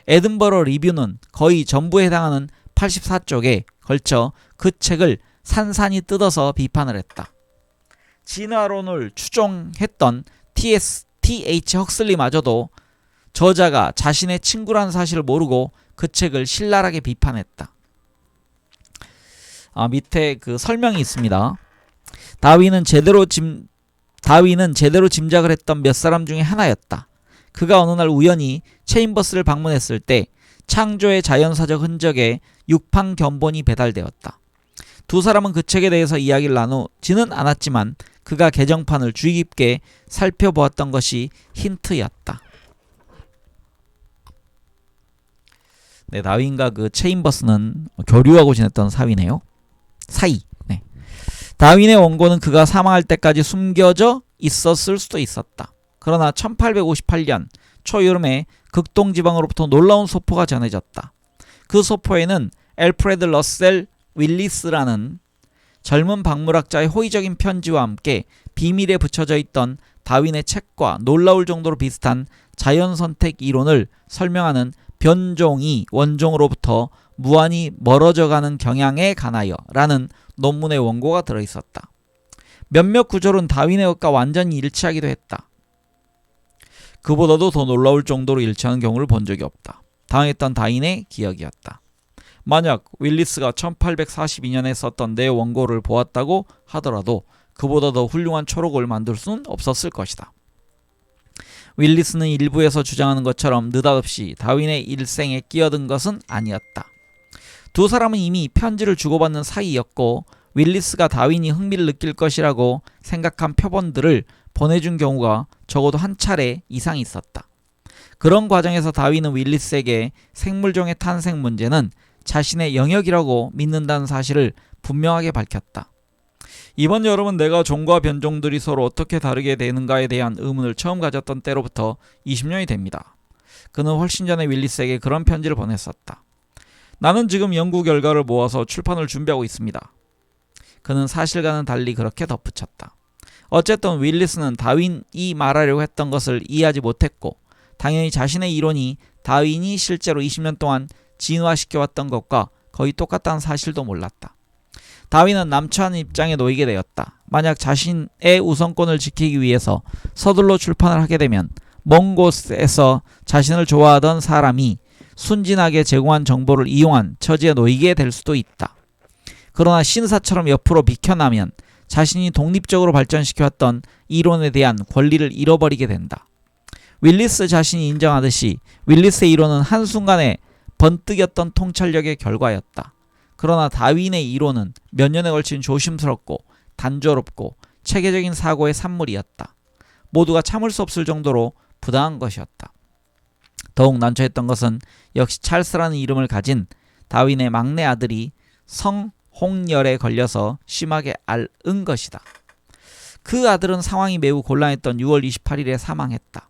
에든버러 리뷰는 거의 전부에 해당하는 84쪽에 걸쳐 그 책을 산산이 뜯어서 비판을 했다. 진화론을 추종했던 T.H. 헉슬리마저도 저자가 자신의 친구라는 사실을 모르고 그 책을 신랄하게 비판했다. 밑에 그 설명이 있습니다. 다윈은 제대로 짐작을 했던 몇 사람 중에 하나였다. 그가 어느 날 우연히 체인버스를 방문했을 때 창조의 자연사적 흔적에 육판 견본이 배달되었다. 두 사람은 그 책에 대해서 이야기를 나누지는 않았지만 그가 개정판을 주의 깊게 살펴보았던 것이 힌트였다. 네, 다윈과 그 체인버스는 교류하고 지냈던 사이. 네. 다윈의 원고는 그가 사망할 때까지 숨겨져 있었을 수도 있었다. 그러나 1858년 초여름에 극동지방으로부터 놀라운 소포가 전해졌다. 그 소포에는 엘프레드 러셀 윌리스라는 젊은 박물학자의 호의적인 편지와 함께 비밀에 붙여져 있던 다윈의 책과 놀라울 정도로 비슷한 자연선택 이론을 설명하는 변종이 원종으로부터 무한히 멀어져가는 경향에 관하여 라는 논문의 원고가 들어있었다. 몇몇 구절은 다윈의 것과 완전히 일치하기도 했다. 그보다도 더 놀라울 정도로 일치하는 경우를 본 적이 없다. 당했던 다윈의 기억이었다. 만약 윌리스가 1842년에 썼던 내 원고를 보았다고 하더라도 그보다 더 훌륭한 초록을 만들 수는 없었을 것이다. 윌리스는 일부에서 주장하는 것처럼 느닷없이 다윈의 일생에 끼어든 것은 아니었다. 두 사람은 이미 편지를 주고받는 사이였고 윌리스가 다윈이 흥미를 느낄 것이라고 생각한 표본들을 보내준 경우가 적어도 한 차례 이상 있었다. 그런 과정에서 다윈은 윌리스에게 생물종의 탄생 문제는 자신의 영역이라고 믿는다는 사실을 분명하게 밝혔다. 이번 여름은 내가 종과 변종들이 서로 어떻게 다르게 되는가에 대한 의문을 처음 가졌던 때로부터 20년이 됩니다. 그는 훨씬 전에 윌리스에게 그런 편지를 보냈었다. 나는 지금 연구 결과를 모아서 출판을 준비하고 있습니다. 그는 사실과는 달리 그렇게 덧붙였다. 어쨌든 윌리스는 다윈이 말하려고 했던 것을 이해하지 못했고 당연히 자신의 이론이 다윈이 실제로 20년 동안 진화시켜왔던 것과 거의 똑같다는 사실도 몰랐다. 다윈은 남처한 입장에 놓이게 되었다. 만약 자신의 우선권을 지키기 위해서 서둘러 출판을 하게 되면 먼 곳에서 자신을 좋아하던 사람이 순진하게 제공한 정보를 이용한 처지에 놓이게 될 수도 있다. 그러나 신사처럼 옆으로 비켜나면 자신이 독립적으로 발전시켜왔던 이론에 대한 권리를 잃어버리게 된다. 윌리스 자신이 인정하듯이 윌리스의 이론은 한순간에 번뜩였던 통찰력의 결과였다. 그러나 다윈의 이론은 몇 년에 걸친 조심스럽고 단조롭고 체계적인 사고의 산물이었다. 모두가 참을 수 없을 정도로 부당한 것이었다. 더욱 난처했던 것은 역시 찰스라는 이름을 가진 다윈의 막내 아들이 성홍열에 걸려서 심하게 앓은 것이다. 그 아들은 상황이 매우 곤란했던 6월 28일에 사망했다.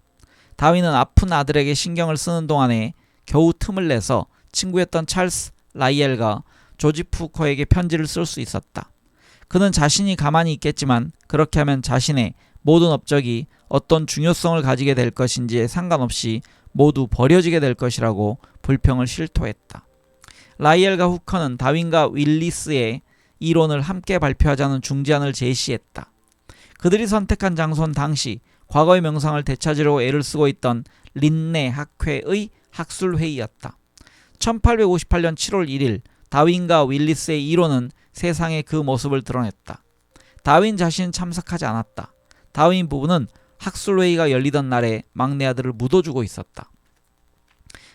다윈은 아픈 아들에게 신경을 쓰는 동안에 겨우 틈을 내서 친구였던 찰스 라이엘과 조지 푸커에게 편지를 쓸 수 있었다. 그는 자신이 가만히 있겠지만 그렇게 하면 자신의 모든 업적이 어떤 중요성을 가지게 될 것인지에 상관없이 모두 버려지게 될 것이라고 불평을 실토했다. 라이엘과 후커는 다윈과 윌리스의 이론을 함께 발표하자는 중재안을 제시했다. 그들이 선택한 장소는 당시 과거의 명상을 되찾으려고 애를 쓰고 있던 린네 학회의 학술회의였다. 1858년 7월 1일 다윈과 윌리스의 이론은 세상에 그 모습을 드러냈다. 다윈 자신은 참석하지 않았다. 다윈 부부는 학술회의가 열리던 날에 막내 아들을 묻어주고 있었다.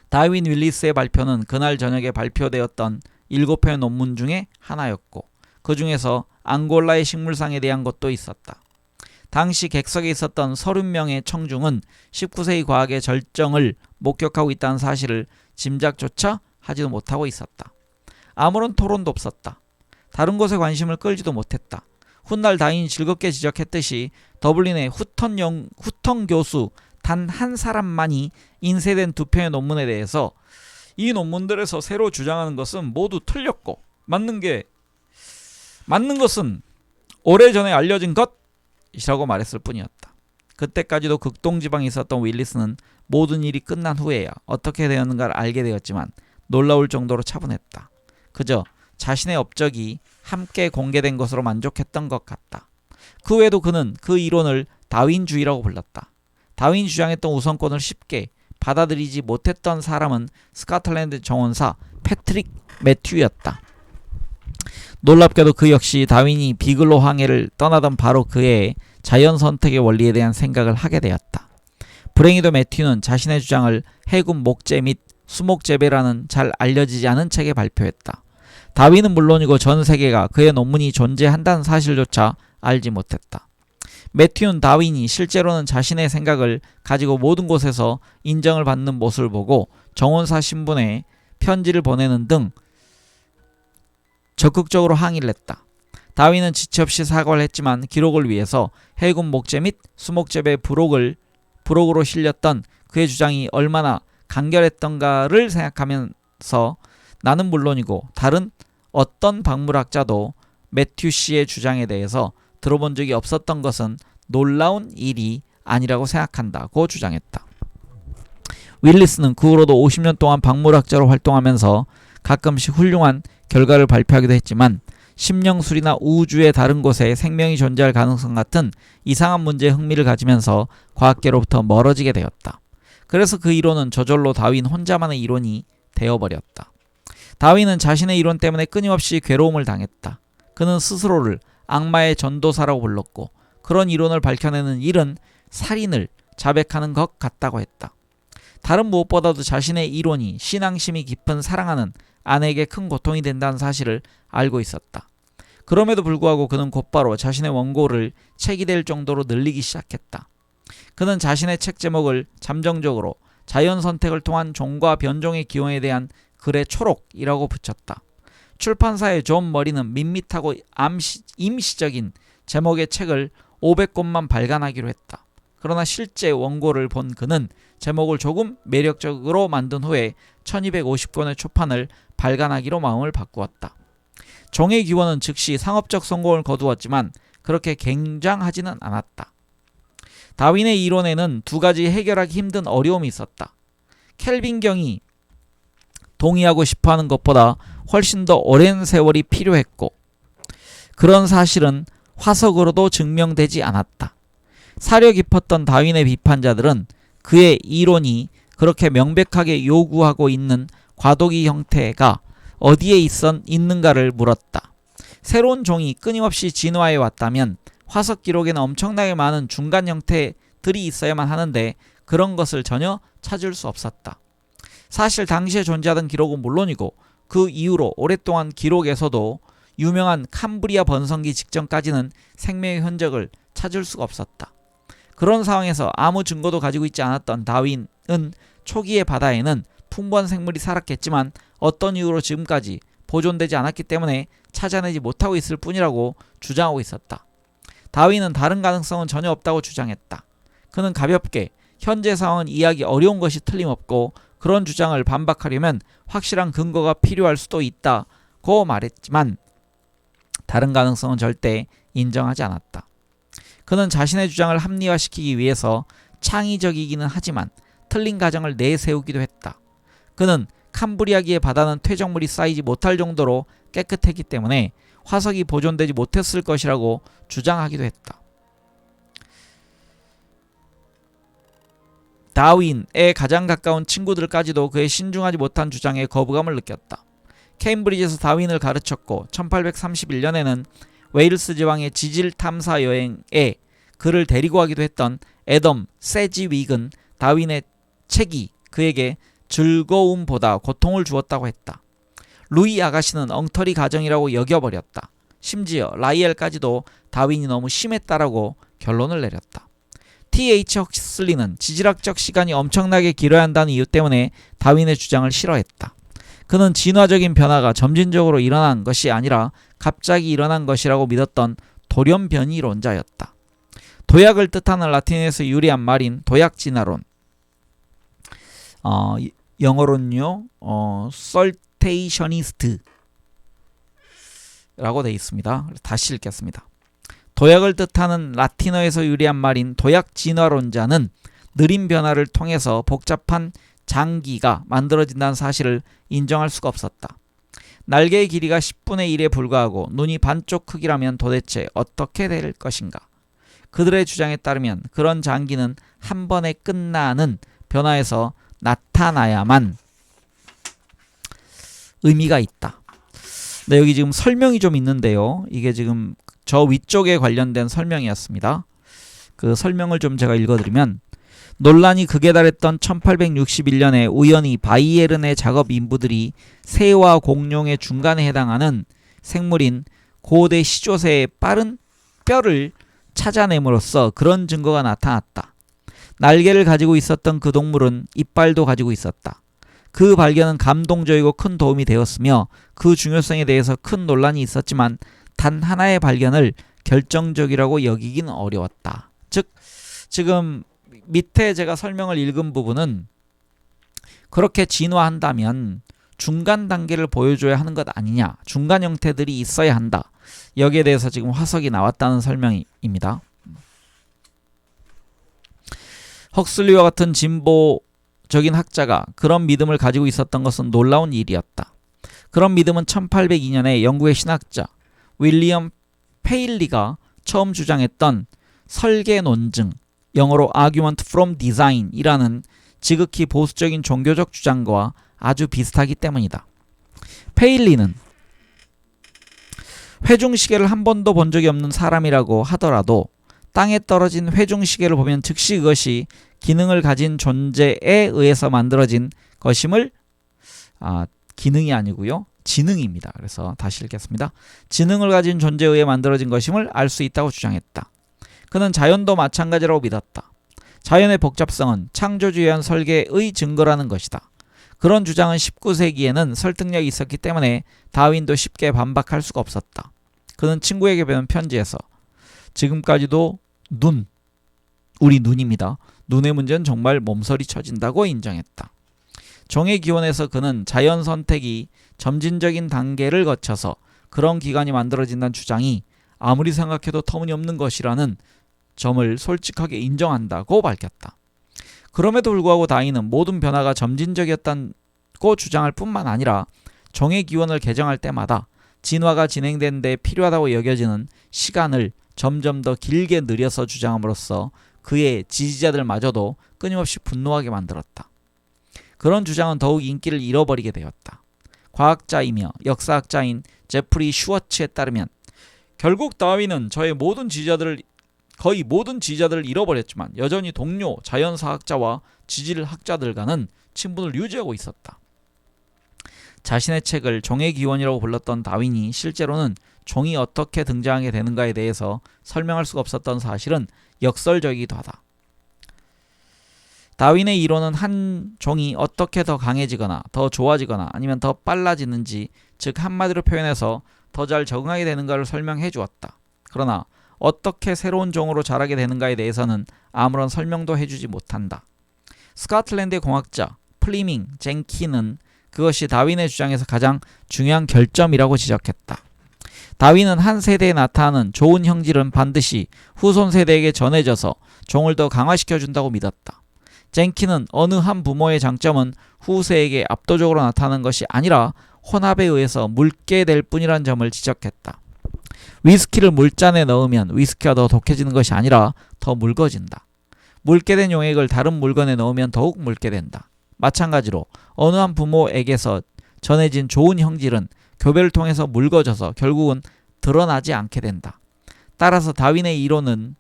다윈 윌리스의 발표는 그날 저녁에 발표되었던 7편의 논문 중에 하나였고 그 중에서 앙골라의 식물상에 대한 것도 있었다. 당시 객석에 있었던 30명의 청중은 19세기 과학의 절정을 목격하고 있다는 사실을 짐작조차 하지도 못하고 있었다. 아무런 토론도 없었다. 다른 곳에 관심을 끌지도 못했다. 훗날 다윈이 즐겁게 지적했듯이 더블린의 후턴 교수 단 한 사람만이 인쇄된 2편의 논문에 대해서 이 논문들에서 새로 주장하는 것은 모두 틀렸고 맞는 것은 오래전에 알려진 것이라고 말했을 뿐이었다. 그때까지도 극동지방에 있었던 윌리스는 모든 일이 끝난 후에야 어떻게 되었는가를 알게 되었지만 놀라울 정도로 차분했다. 그저 자신의 업적이 함께 공개된 것으로 만족했던 것 같다. 그 외에도 그는 그 이론을 다윈주의라고 불렀다. 다윈이 주장했던 우선권을 쉽게 받아들이지 못했던 사람은 스코틀랜드 정원사 패트릭 매튜였다. 놀랍게도 그 역시 다윈이 비글로 항해를 떠나던 바로 그의 자연 선택의 원리에 대한 생각을 하게 되었다. 불행히도 매튜는 자신의 주장을 해군 목재 및 수목재배라는 잘 알려지지 않은 책에 발표했다. 다윈은 물론이고 전 세계가 그의 논문이 존재한다는 사실조차 알지 못했다. 매튜는 다윈이 실제로는 자신의 생각을 가지고 모든 곳에서 인정을 받는 모습을 보고 정원사 신분에 편지를 보내는 등 적극적으로 항의를 했다. 다윈은 지체 없이 사과를 했지만 기록을 위해서 해군 목재 및 수목재배 부록으로 실렸던 그의 주장이 얼마나 간결했던가를 생각하면서 나는 물론이고 다른 어떤 박물학자도 매튜 씨의 주장에 대해서 들어본 적이 없었던 것은 놀라운 일이 아니라고 생각한다고 주장했다. 윌리스는 그 후로도 50년 동안 박물학자로 활동하면서 가끔씩 훌륭한 결과를 발표하기도 했지만 심령술이나 우주의 다른 곳에 생명이 존재할 가능성 같은 이상한 문제에 흥미를 가지면서 과학계로부터 멀어지게 되었다. 그래서 그 이론은 저절로 다윈 혼자만의 이론이 되어버렸다. 다윈은 자신의 이론 때문에 끊임없이 괴로움을 당했다. 그는 스스로를 악마의 전도사라고 불렀고 그런 이론을 밝혀내는 일은 살인을 자백하는 것 같다고 했다. 다른 무엇보다도 자신의 이론이 신앙심이 깊은 사랑하는 아내에게 큰 고통이 된다는 사실을 알고 있었다. 그럼에도 불구하고 그는 곧바로 자신의 원고를 책이 될 정도로 늘리기 시작했다. 그는 자신의 책 제목을 잠정적으로 자연 선택을 통한 종과 변종의 기원에 대한 글의 초록이라고 붙였다. 출판사의 존 머리는 밋밋하고 임시적인 제목의 책을 500권만 발간하기로 했다. 그러나 실제 원고를 본 그는 제목을 조금 매력적으로 만든 후에 1250권의 초판을 발간하기로 마음을 바꾸었다. 종의 기원은 즉시 상업적 성공을 거두었지만 그렇게 굉장하지는 않았다. 다윈의 이론에는 두 가지 해결하기 힘든 어려움이 있었다. 켈빈경이 동의하고 싶어하는 것보다 훨씬 더 오랜 세월이 필요했고 그런 사실은 화석으로도 증명되지 않았다. 사려 깊었던 다윈의 비판자들은 그의 이론이 그렇게 명백하게 요구하고 있는 과도기 형태가 어디에 있는가를 물었다. 새로운 종이 끊임없이 진화해 왔다면 화석 기록에는 엄청나게 많은 중간 형태들이 있어야만 하는데 그런 것을 전혀 찾을 수 없었다. 사실 당시에 존재하던 기록은 물론이고 그 이후로 오랫동안 기록에서도 유명한 캄브리아 번성기 직전까지는 생명의 흔적을 찾을 수가 없었다. 그런 상황에서 아무 증거도 가지고 있지 않았던 다윈은 초기의 바다에는 풍부한 생물이 살았겠지만 어떤 이유로 지금까지 보존되지 않았기 때문에 찾아내지 못하고 있을 뿐이라고 주장하고 있었다. 다윈은 다른 가능성은 전혀 없다고 주장했다. 그는 가볍게 현재 상황은 이해하기 어려운 것이 틀림없고 그런 주장을 반박하려면 확실한 근거가 필요할 수도 있다고 말했지만 다른 가능성은 절대 인정하지 않았다. 그는 자신의 주장을 합리화시키기 위해서 창의적이기는 하지만 틀린 가정을 내세우기도 했다. 그는 캄브리아기의 바다는 퇴적물이 쌓이지 못할 정도로 깨끗했기 때문에 화석이 보존되지 못했을 것이라고 주장하기도 했다. 다윈의 가장 가까운 친구들까지도 그의 신중하지 못한 주장에 거부감을 느꼈다. 케임브리지에서 다윈을 가르쳤고 1831년에는 웨일스 지방의 지질 탐사 여행에 그를 데리고 가기도 했던 애덤 세지윅은 다윈의 책이 그에게 즐거움보다 고통을 주었다고 했다. 루이 아가씨는 엉터리 가정이라고 여겨버렸다. 심지어 라이엘까지도 다윈이 너무 심했다라고 결론을 내렸다. T.H. 헉슬리는 지질학적 시간이 엄청나게 길어야 한다는 이유 때문에 다윈의 주장을 싫어했다. 그는 진화적인 변화가 점진적으로 일어난 것이 아니라 갑자기 일어난 것이라고 믿었던 돌연변이론자였다. 도약을 뜻하는 라틴에서 유래한 말인 도약진화론, 영어로는요 썰테이셔니스트 라고 되어 있습니다. 다시 읽겠습니다. 도약을 뜻하는 라틴어에서 유래한 말인 도약진화론자는 느린 변화를 통해서 복잡한 장기가 만들어진다는 사실을 인정할 수가 없었다. 날개의 길이가 10분의 1에 불과하고 눈이 반쪽 크기라면 도대체 어떻게 될 것인가? 그들의 주장에 따르면 그런 장기는 한 번에 끝나는 변화에서 나타나야만 의미가 있다. 네, 여기 지금 설명이 좀 있는데요. 이게 지금 저 위쪽에 관련된 설명이었습니다. 그 설명을 좀 제가 읽어드리면, 논란이 극에 달했던 1861년에 우연히 바이에른의 작업 인부들이 새와 공룡의 중간에 해당하는 생물인 고대 시조새의 빠른 뼈를 찾아냄으로써 그런 증거가 나타났다. 날개를 가지고 있었던 그 동물은 이빨도 가지고 있었다. 그 발견은 감동적이고 큰 도움이 되었으며 그 중요성에 대해서 큰 논란이 있었지만 단 하나의 발견을 결정적이라고 여기긴 어려웠다. 즉, 지금 밑에 제가 설명을 읽은 부분은 그렇게 진화한다면 중간 단계를 보여줘야 하는 것 아니냐, 중간 형태들이 있어야 한다. 여기에 대해서 지금 화석이 나왔다는 설명입니다. 헉슬리와 같은 진보적인 학자가 그런 믿음을 가지고 있었던 것은 놀라운 일이었다. 그런 믿음은 1802년에 영국의 신학자 윌리엄 페일리가 처음 주장했던 설계 논증, 영어로 Argument from Design 이라는 지극히 보수적인 종교적 주장과 아주 비슷하기 때문이다. 페일리는 회중시계를 한 번도 본 적이 없는 사람이라고 하더라도 땅에 떨어진 회중시계를 보면 즉시 그것이 기능을 가진 존재에 의해서 만들어진 것임을, 기능이 아니고요, 지능입니다. 그래서 다시 읽겠습니다. 지능을 가진 존재에 의해 만들어진 것임을 알 수 있다고 주장했다. 그는 자연도 마찬가지라고 믿었다. 자연의 복잡성은 창조주의한 설계의 증거라는 것이다. 그런 주장은 19세기에는 설득력이 있었기 때문에 다윈도 쉽게 반박할 수가 없었다. 그는 친구에게 보낸 편지에서 지금까지도 우리 눈입니다. 눈의 문제는 정말 몸서리 쳐진다고 인정했다. 종의 기원에서 그는 자연 선택이 점진적인 단계를 거쳐서 그런 기관이 만들어진다는 주장이 아무리 생각해도 터무니없는 것이라는 점을 솔직하게 인정한다고 밝혔다. 그럼에도 불구하고 다윈은 모든 변화가 점진적이었다고 주장할 뿐만 아니라 종의 기원을 개정할 때마다 진화가 진행되는 데 필요하다고 여겨지는 시간을 점점 더 길게 늘려서 주장함으로써 그의 지지자들마저도 끊임없이 분노하게 만들었다. 그런 주장은 더욱 인기를 잃어버리게 되었다. 과학자이며 역사학자인 제프리 슈워츠에 따르면 결국 다윈은 거의 모든 지지자들을 잃어버렸지만 여전히 동료 자연사학자와 지질학자들과는 친분을 유지하고 있었다. 자신의 책을 종의 기원이라고 불렀던 다윈이 실제로는 종이 어떻게 등장하게 되는가에 대해서 설명할 수가 없었던 사실은 역설적이기도 하다. 다윈의 이론은 한 종이 어떻게 더 강해지거나 더 좋아지거나 아니면 더 빨라지는지, 즉 한마디로 표현해서 더 잘 적응하게 되는가를 설명해 주었다. 그러나 어떻게 새로운 종으로 자라게 되는가에 대해서는 아무런 설명도 해주지 못한다. 스코틀랜드의 공학자 플리밍 젠키는 그것이 다윈의 주장에서 가장 중요한 결점이라고 지적했다. 다윈은 한 세대에 나타나는 좋은 형질은 반드시 후손 세대에게 전해져서 종을 더 강화시켜 준다고 믿었다. 젠키는 어느 한 부모의 장점은 후세에게 압도적으로 나타나는 것이 아니라 혼합에 의해서 묽게 될 뿐이라는 점을 지적했다. 위스키를 물잔에 넣으면 위스키가 더 독해지는 것이 아니라 더 묽어진다. 묽게 된 용액을 다른 물건에 넣으면 더욱 묽게 된다. 마찬가지로 어느 한 부모에게서 전해진 좋은 형질은 교배를 통해서 묽어져서 결국은 드러나지 않게 된다. 따라서 다윈의 이론은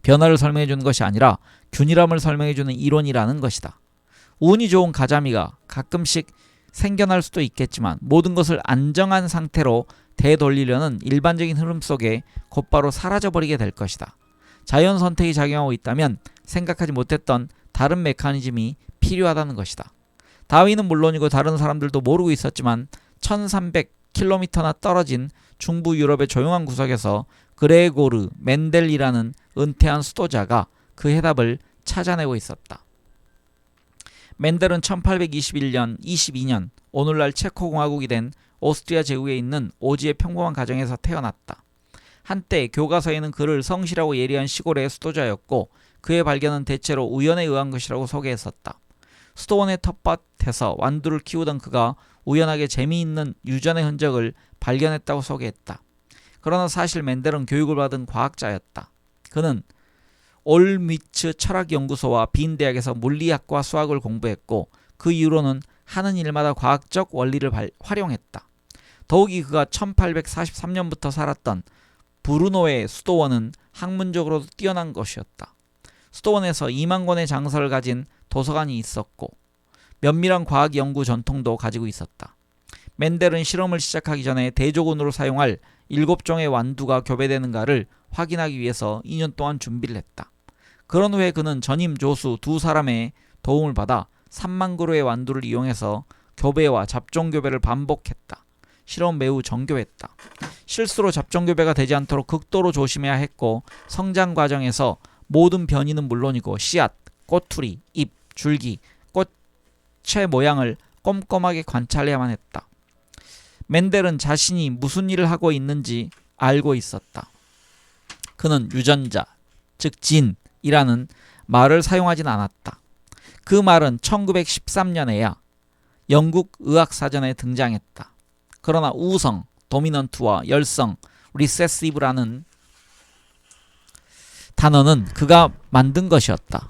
변화를 설명해 주는 것이 아니라 균일함을 설명해 주는 이론이라는 것이다. 운이 좋은 가자미가 가끔씩 생겨날 수도 있겠지만 모든 것을 안정한 상태로 되돌리려는 일반적인 흐름 속에 곧바로 사라져버리게 될 것이다. 자연 선택이 작용하고 있다면 생각하지 못했던 다른 메커니즘이 필요하다는 것이다. 다윈은 물론이고 다른 사람들도 모르고 있었지만 1300km나 떨어진 중부 유럽의 조용한 구석에서 그레고르 멘델이라는 은퇴한 수도자가 그 해답을 찾아내고 있었다. 멘델은 1822년 오늘날 체코공화국이 된 오스트리아 제국에 있는 오지의 평범한 가정에서 태어났다. 한때 교과서에는 그를 성실하고 예리한 시골의 수도자였고 그의 발견은 대체로 우연에 의한 것이라고 소개했었다. 수도원의 텃밭에서 완두를 키우던 그가 우연하게 재미있는 유전의 흔적을 발견했다고 소개했다. 그러나 사실 멘델은 교육을 받은 과학자였다. 그는 올미츠 철학연구소와 빈 대학에서 물리학과 수학을 공부했고 그 이후로는 하는 일마다 과학적 원리를 활용했다. 더욱이 그가 1843년부터 살았던 브루노의 수도원은 학문적으로도 뛰어난 것이었다. 수도원에서 2만 권의 장서를 가진 도서관이 있었고 면밀한 과학 연구 전통도 가지고 있었다. 멘델은 실험을 시작하기 전에 대조군으로 사용할 7종의 완두가 교배되는가를 확인하기 위해서 2년 동안 준비를 했다. 그런 후에 그는 전임 조수 2사람의 도움을 받아 3만 그루의 완두를 이용해서 교배와 잡종교배를 반복했다. 실험은 매우 정교했다. 실수로 잡종교배가 되지 않도록 극도로 조심해야 했고 성장 과정에서 모든 변이는 물론이고 씨앗, 꼬투리, 잎, 줄기, 꽃의 모양을 꼼꼼하게 관찰해야만 했다. 멘델은 자신이 무슨 일을 하고 있는지 알고 있었다. 그는 유전자, 즉 진이라는 말을 사용하진 않았다. 그 말은 1913년에야 영국 의학사전에 등장했다. 그러나 우성, 도미넌트와 열성, 리세시브라는 단어는 그가 만든 것이었다.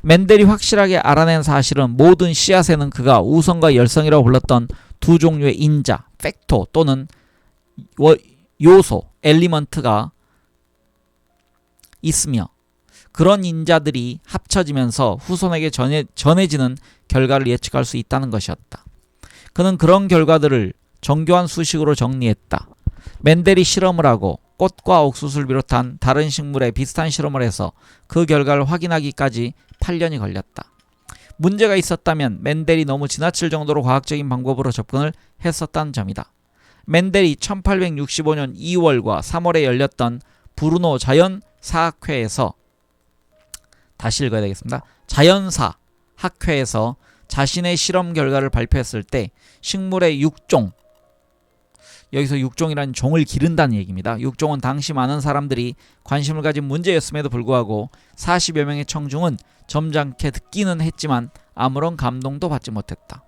멘델이 확실하게 알아낸 사실은 모든 씨앗에는 그가 우성과 열성이라고 불렀던 두 종류의 인자, 팩토 또는 요소, 엘리먼트가 있으며 그런 인자들이 합쳐지면서 후손에게 전해지는 결과를 예측할 수 있다는 것이었다. 그는 그런 결과들을 정교한 수식으로 정리했다. 멘델이 실험을 하고 꽃과 옥수수를 비롯한 다른 식물에 비슷한 실험을 해서 그 결과를 확인하기까지 8년이 걸렸다. 문제가 있었다면 멘델이 너무 지나칠 정도로 과학적인 방법으로 접근을 했었다는 점이다. 멘델이 1865년 2월과 3월에 열렸던 브루노 자연사학회에서 다시 읽어야 되겠습니다. 자연사 학회에서 자신의 실험 결과를 발표했을 때 식물의 6종, 여기서 6종이라는 종을 기른다는 얘기입니다. 6종은 당시 많은 사람들이 관심을 가진 문제였음에도 불구하고 40여 명의 청중은 점잖게 듣기는 했지만 아무런 감동도 받지 못했다.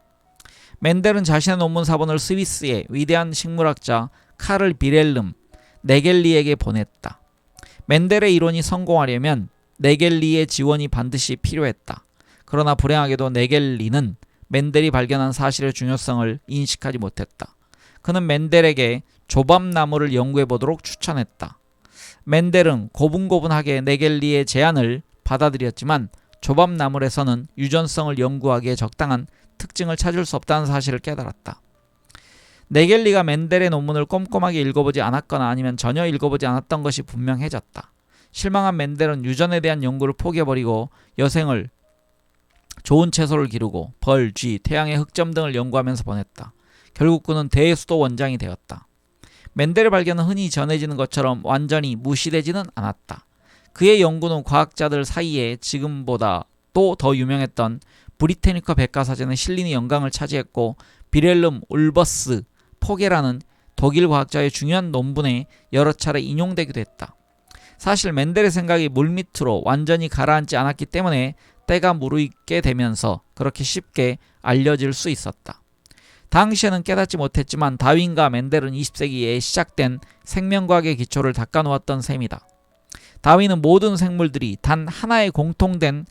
멘델은 자신의 논문 사본을 스위스의 위대한 식물학자 카를 비렐름 네겔리에게 보냈다. 멘델의 이론이 성공하려면 네겔리의 지원이 반드시 필요했다. 그러나 불행하게도 네겔리는 멘델이 발견한 사실의 중요성을 인식하지 못했다. 그는 멘델에게 조밥나무를 연구해보도록 추천했다. 멘델은 고분고분하게 네겔리의 제안을 받아들였지만 조밥나물에서는 유전성을 연구하기에 적당한 특징을 찾을 수 없다는 사실을 깨달았다. 네겔리가 멘델의 논문을 꼼꼼하게 읽어보지 않았거나 아니면 전혀 읽어보지 않았던 것이 분명해졌다. 실망한 멘델은 유전에 대한 연구를 포기해버리고 여생을 좋은 채소를 기르고 벌, 쥐, 태양의 흑점 등을 연구하면서 보냈다. 결국 그는 대수도 원장이 되었다. 멘델의 발견은 흔히 전해지는 것처럼 완전히 무시되지는 않았다. 그의 연구는 과학자들 사이에 지금보다 또 더 유명했던 브리테니커 백과사전에 실리는 영광을 차지했고 비렐름 울버스 포게라는 독일 과학자의 중요한 논문에 여러 차례 인용되기도 했다. 사실 멘델의 생각이 물밑으로 완전히 가라앉지 않았기 때문에 때가 무르익게 되면서 그렇게 쉽게 알려질 수 있었다. 당시에는 깨닫지 못했지만 다윈과 멘델은 20세기에 시작된 생명과학의 기초를 닦아놓았던 셈이다. 다윈은 모든 생물들이 단 하나의 공통된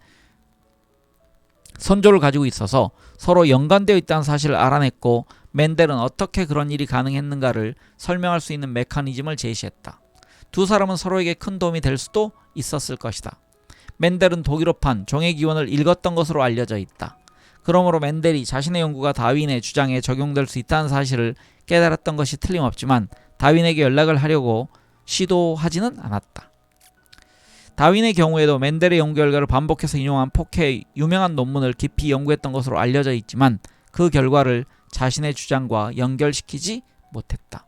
선조를 가지고 있어서 서로 연관되어 있다는 사실을 알아냈고, 멘델은 어떻게 그런 일이 가능했는가를 설명할 수 있는 메커니즘을 제시했다. 두 사람은 서로에게 큰 도움이 될 수도 있었을 것이다. 멘델은 독일어판 종의 기원을 읽었던 것으로 알려져 있다. 그러므로 멘델이 자신의 연구가 다윈의 주장에 적용될 수 있다는 사실을 깨달았던 것이 틀림없지만 다윈에게 연락을 하려고 시도하지는 않았다. 다윈의 경우에도 멘델의 연구 결과를 반복해서 인용한 포케의 유명한 논문을 깊이 연구했던 것으로 알려져 있지만 그 결과를 자신의 주장과 연결시키지 못했다.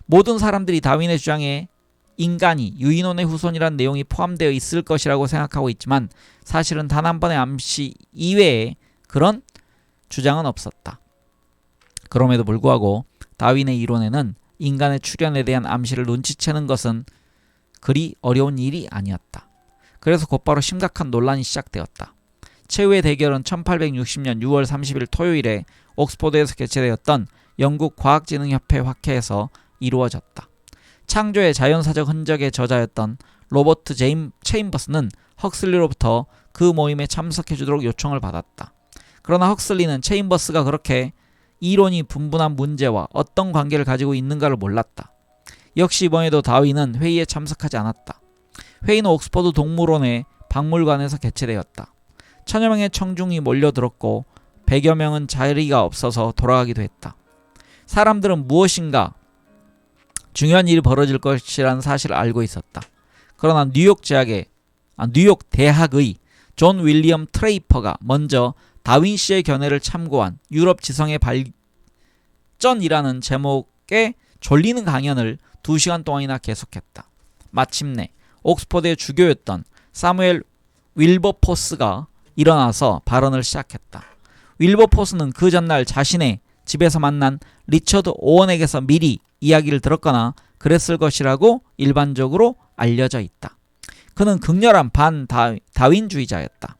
모든 사람들이 다윈의 주장에 인간이 유인원의 후손이란 내용이 포함되어 있을 것이라고 생각하고 있지만 사실은 단 한 번의 암시 이외에 그런 주장은 없었다. 그럼에도 불구하고 다윈의 이론에는 인간의 출현에 대한 암시를 눈치채는 것은 그리 어려운 일이 아니었다. 그래서 곧바로 심각한 논란이 시작되었다. 최후의 대결은 1860년 6월 30일 토요일에 옥스포드에서 개최되었던 영국 과학진흥협회 학회에서 이루어졌다. 창조의 자연사적 흔적의 저자였던 로버트 체임버스는 헉슬리로부터 그 모임에 참석해주도록 요청을 받았다. 그러나 헉슬리는 체임버스가 그렇게 이론이 분분한 문제와 어떤 관계를 가지고 있는가를 몰랐다. 역시 이번에도 다윈은 회의에 참석하지 않았다. 회의는 옥스퍼드 동물원의 박물관에서 개최되었다. 1000여 명의 청중이 몰려들었고 100여 명은 자리가 없어서 돌아가기도 했다. 사람들은 무엇인가 중요한 일이 벌어질 것이라는 사실을 알고 있었다. 그러나 뉴욕 대학의 존 윌리엄 트레이퍼가 먼저 다윈 씨의 견해를 참고한 유럽 지성의 발전이라는 제목의 졸리는 강연을 2시간 동안이나 계속했다. 마침내 옥스퍼드의 주교였던 사무엘 윌버포스가 일어나서 발언을 시작했다. 윌버포스는 그 전날 자신의 집에서 만난 리처드 오원에게서 미리 이야기를 들었거나 그랬을 것이라고 일반적으로 알려져 있다. 그는 극렬한 반다윈주의자였다.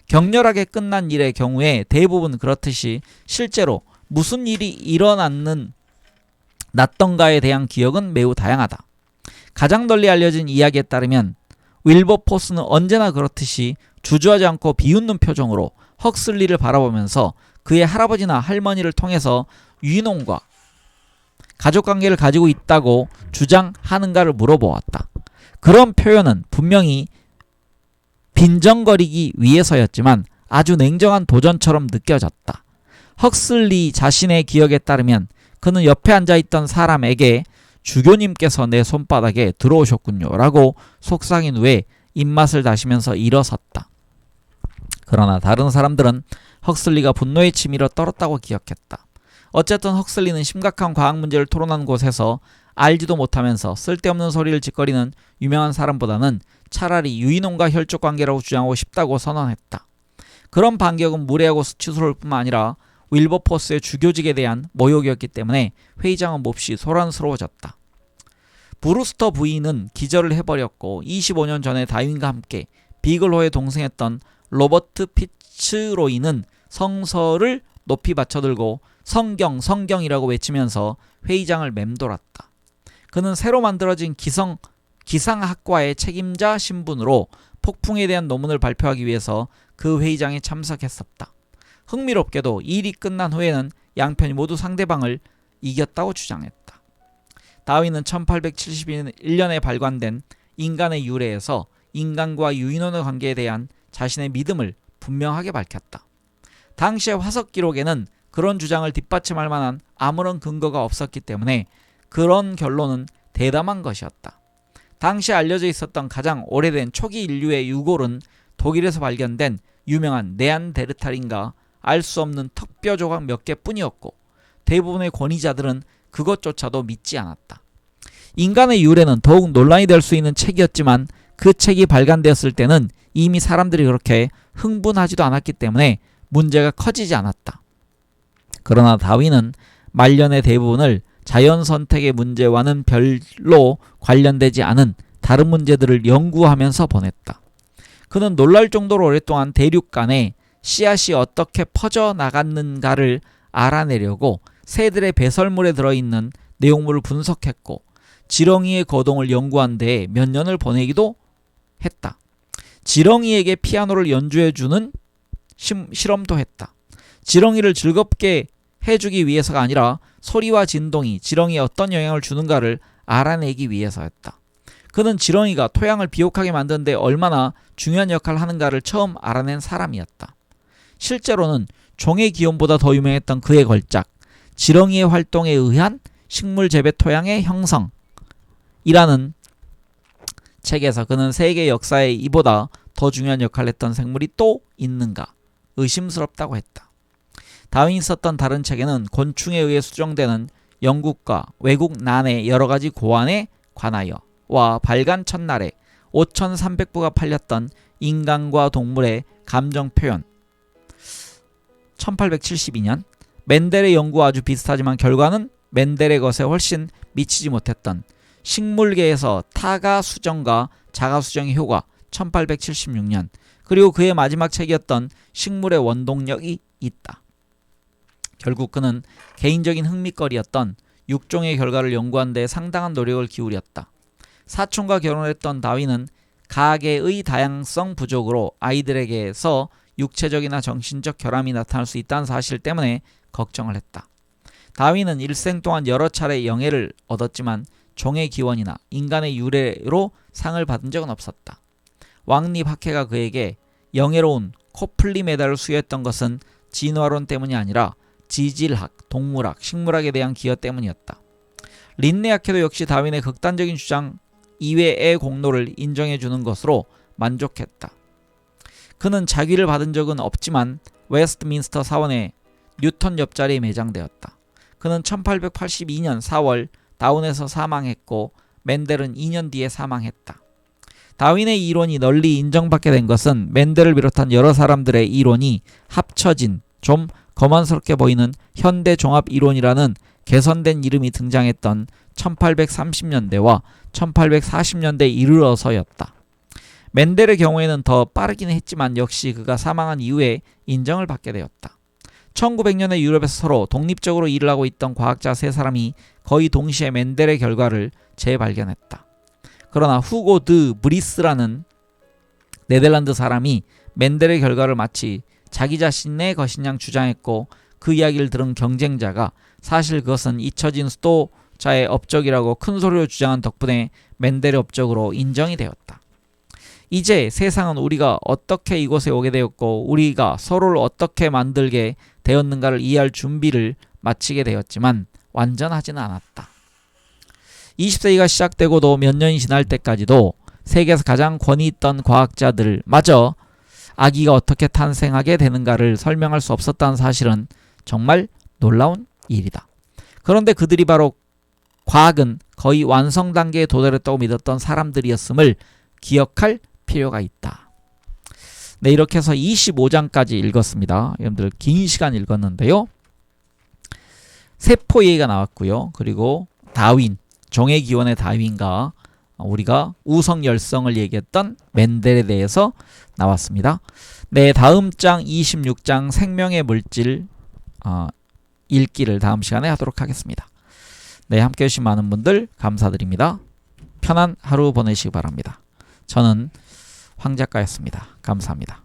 격렬하게 끝난 일의 경우에 대부분 그렇듯이 실제로 무슨 일이 났던가에 대한 기억은 매우 다양하다. 가장 널리 알려진 이야기에 따르면 윌버포스는 언제나 그렇듯이 주저하지 않고 비웃는 표정으로 헉슬리를 바라보면서 그의 할아버지나 할머니를 통해서 유인원과 가족관계를 가지고 있다고 주장하는가를 물어보았다. 그런 표현은 분명히 빈정거리기 위해서였지만 아주 냉정한 도전처럼 느껴졌다. 헉슬리 자신의 기억에 따르면 그는 옆에 앉아있던 사람에게 주교님께서 내 손바닥에 들어오셨군요 라고 속삭인 후에 입맛을 다시면서 일어섰다. 그러나 다른 사람들은 헉슬리가 분노에 치밀어 떨었다고 기억했다. 어쨌든 헉슬리는 심각한 과학 문제를 토론한 곳에서 알지도 못하면서 쓸데없는 소리를 짓거리는 유명한 사람보다는 차라리 유인원과 혈족관계라고 주장하고 싶다고 선언했다. 그런 반격은 무례하고 수치스러울 뿐만 아니라 윌버포스의 주교직에 대한 모욕이었기 때문에 회의장은 몹시 소란스러워졌다. 브루스터 부인은 기절을 해버렸고 25년 전에 다윈과 함께 비글호에 동승했던 로버트 피츠로이는 성서를 높이 받쳐들고 성경이라고 외치면서 회의장을 맴돌았다. 그는 새로 만들어진 기상학과의 책임자 신분으로 폭풍에 대한 논문을 발표하기 위해서 그 회의장에 참석했었다. 흥미롭게도 일이 끝난 후에는 양편이 모두 상대방을 이겼다고 주장했다. 다윈은 1871년에 발간된 인간의 유래에서 인간과 유인원의 관계에 대한 자신의 믿음을 분명하게 밝혔다. 당시의 화석 기록에는 그런 주장을 뒷받침할 만한 아무런 근거가 없었기 때문에 그런 결론은 대담한 것이었다. 당시 알려져 있었던 가장 오래된 초기 인류의 유골은 독일에서 발견된 유명한 네안데르탈인가 알 수 없는 턱뼈 조각 몇 개뿐이었고 대부분의 권위자들은 그것조차도 믿지 않았다. 인간의 유래는 더욱 논란이 될 수 있는 책이었지만 그 책이 발간되었을 때는 이미 사람들이 그렇게 흥분하지도 않았기 때문에 문제가 커지지 않았다. 그러나 다윈은 말년의 대부분을 자연 선택의 문제와는 별로 관련되지 않은 다른 문제들을 연구하면서 보냈다. 그는 놀랄 정도로 오랫동안 대륙 간에 씨앗이 어떻게 퍼져나갔는가를 알아내려고 새들의 배설물에 들어있는 내용물을 분석했고 지렁이의 거동을 연구한 데에 몇 년을 보내기도 했다. 지렁이에게 피아노를 연주해주는 실험도 했다. 지렁이를 즐겁게 해주기 위해서가 아니라 소리와 진동이 지렁이에 어떤 영향을 주는가를 알아내기 위해서였다. 그는 지렁이가 토양을 비옥하게 만드는 데 얼마나 중요한 역할을 하는가를 처음 알아낸 사람이었다. 실제로는 종의 기원보다 더 유명했던 그의 걸작 지렁이의 활동에 의한 식물 재배 토양의 형성이라는 책에서 그는 세계 역사에 이보다 더 중요한 역할을 했던 생물이 또 있는가 의심스럽다고 했다. 다윈이 썼던 다른 책에는 곤충에 의해 수정되는 영국과 외국 난의 여러가지 고안에 관하여 와 발간 첫날에 5,300부가 팔렸던 인간과 동물의 감정 표현 1872년 멘델의 연구와 아주 비슷하지만 결과는 멘델의 것에 훨씬 미치지 못했던 식물계에서 타가 수정과 자가 수정의 효과 1876년 그리고 그의 마지막 책이었던 식물의 원동력이 있다. 결국 그는 개인적인 흥미거리였던 육종의 결과를 연구하는 데 상당한 노력을 기울였다. 사촌과 결혼했던 다윈은 가계의 다양성 부족으로 아이들에게서 육체적이나 정신적 결함이 나타날 수 있다는 사실 때문에 걱정을 했다. 다윈은 일생 동안 여러 차례 영예를 얻었지만 종의 기원이나 인간의 유래로 상을 받은 적은 없었다. 왕립 학회가 그에게 영예로운 코플리 메달을 수여했던 것은 진화론 때문이 아니라 지질학, 동물학, 식물학에 대한 기여 때문이었다. 린네 학회도 역시 다윈의 극단적인 주장 이외의 공로를 인정해주는 것으로 만족했다. 그는 자귀를 받은 적은 없지만 웨스트민스터 사원의 뉴턴 옆자리에 매장되었다. 그는 1882년 4월 다운에서 사망했고 멘델은 2년 뒤에 사망했다. 다윈의 이론이 널리 인정받게 된 것은 멘델을 비롯한 여러 사람들의 이론이 합쳐진 좀 거만스럽게 보이는 현대 종합 이론이라는 개선된 이름이 등장했던 1830년대와 1840년대에 이르러서였다. 멘델의 경우에는 더 빠르긴 했지만 역시 그가 사망한 이후에 인정을 받게 되었다. 1900년에 유럽에서 서로 독립적으로 일을 하고 있던 과학자 세 사람이 거의 동시에 멘델의 결과를 재발견했다. 그러나 후고 드 브리스라는 네덜란드 사람이 멘델의 결과를 마치 자기 자신의 것인 양 주장했고 그 이야기를 들은 경쟁자가 사실 그것은 잊혀진 수도자의 업적이라고 큰 소리로 주장한 덕분에 멘델의 업적으로 인정이 되었다. 이제 세상은 우리가 어떻게 이곳에 오게 되었고 우리가 서로를 어떻게 만들게 되었는가를 이해할 준비를 마치게 되었지만 완전하지는 않았다. 20세기가 시작되고도 몇 년이 지날 때까지도 세계에서 가장 권위 있던 과학자들마저 아기가 어떻게 탄생하게 되는가를 설명할 수 없었다는 사실은 정말 놀라운 일이다. 그런데 그들이 바로 과학은 거의 완성 단계에 도달했다고 믿었던 사람들이었음을 기억할 필요가 있다. 네, 이렇게 해서 25장까지 읽었습니다. 여러분들 긴 시간 읽었는데요. 세포 얘기가 나왔고요. 그리고 다윈, 종의 기원의 다윈과 우리가 우성 열성을 얘기했던 멘델에 대해서 나왔습니다. 네, 다음 장 26장 생명의 물질 읽기를 다음 시간에 하도록 하겠습니다. 네, 함께해 주신 많은 분들 감사드립니다. 편한 하루 보내시기 바랍니다. 저는 황 작가였습니다. 감사합니다.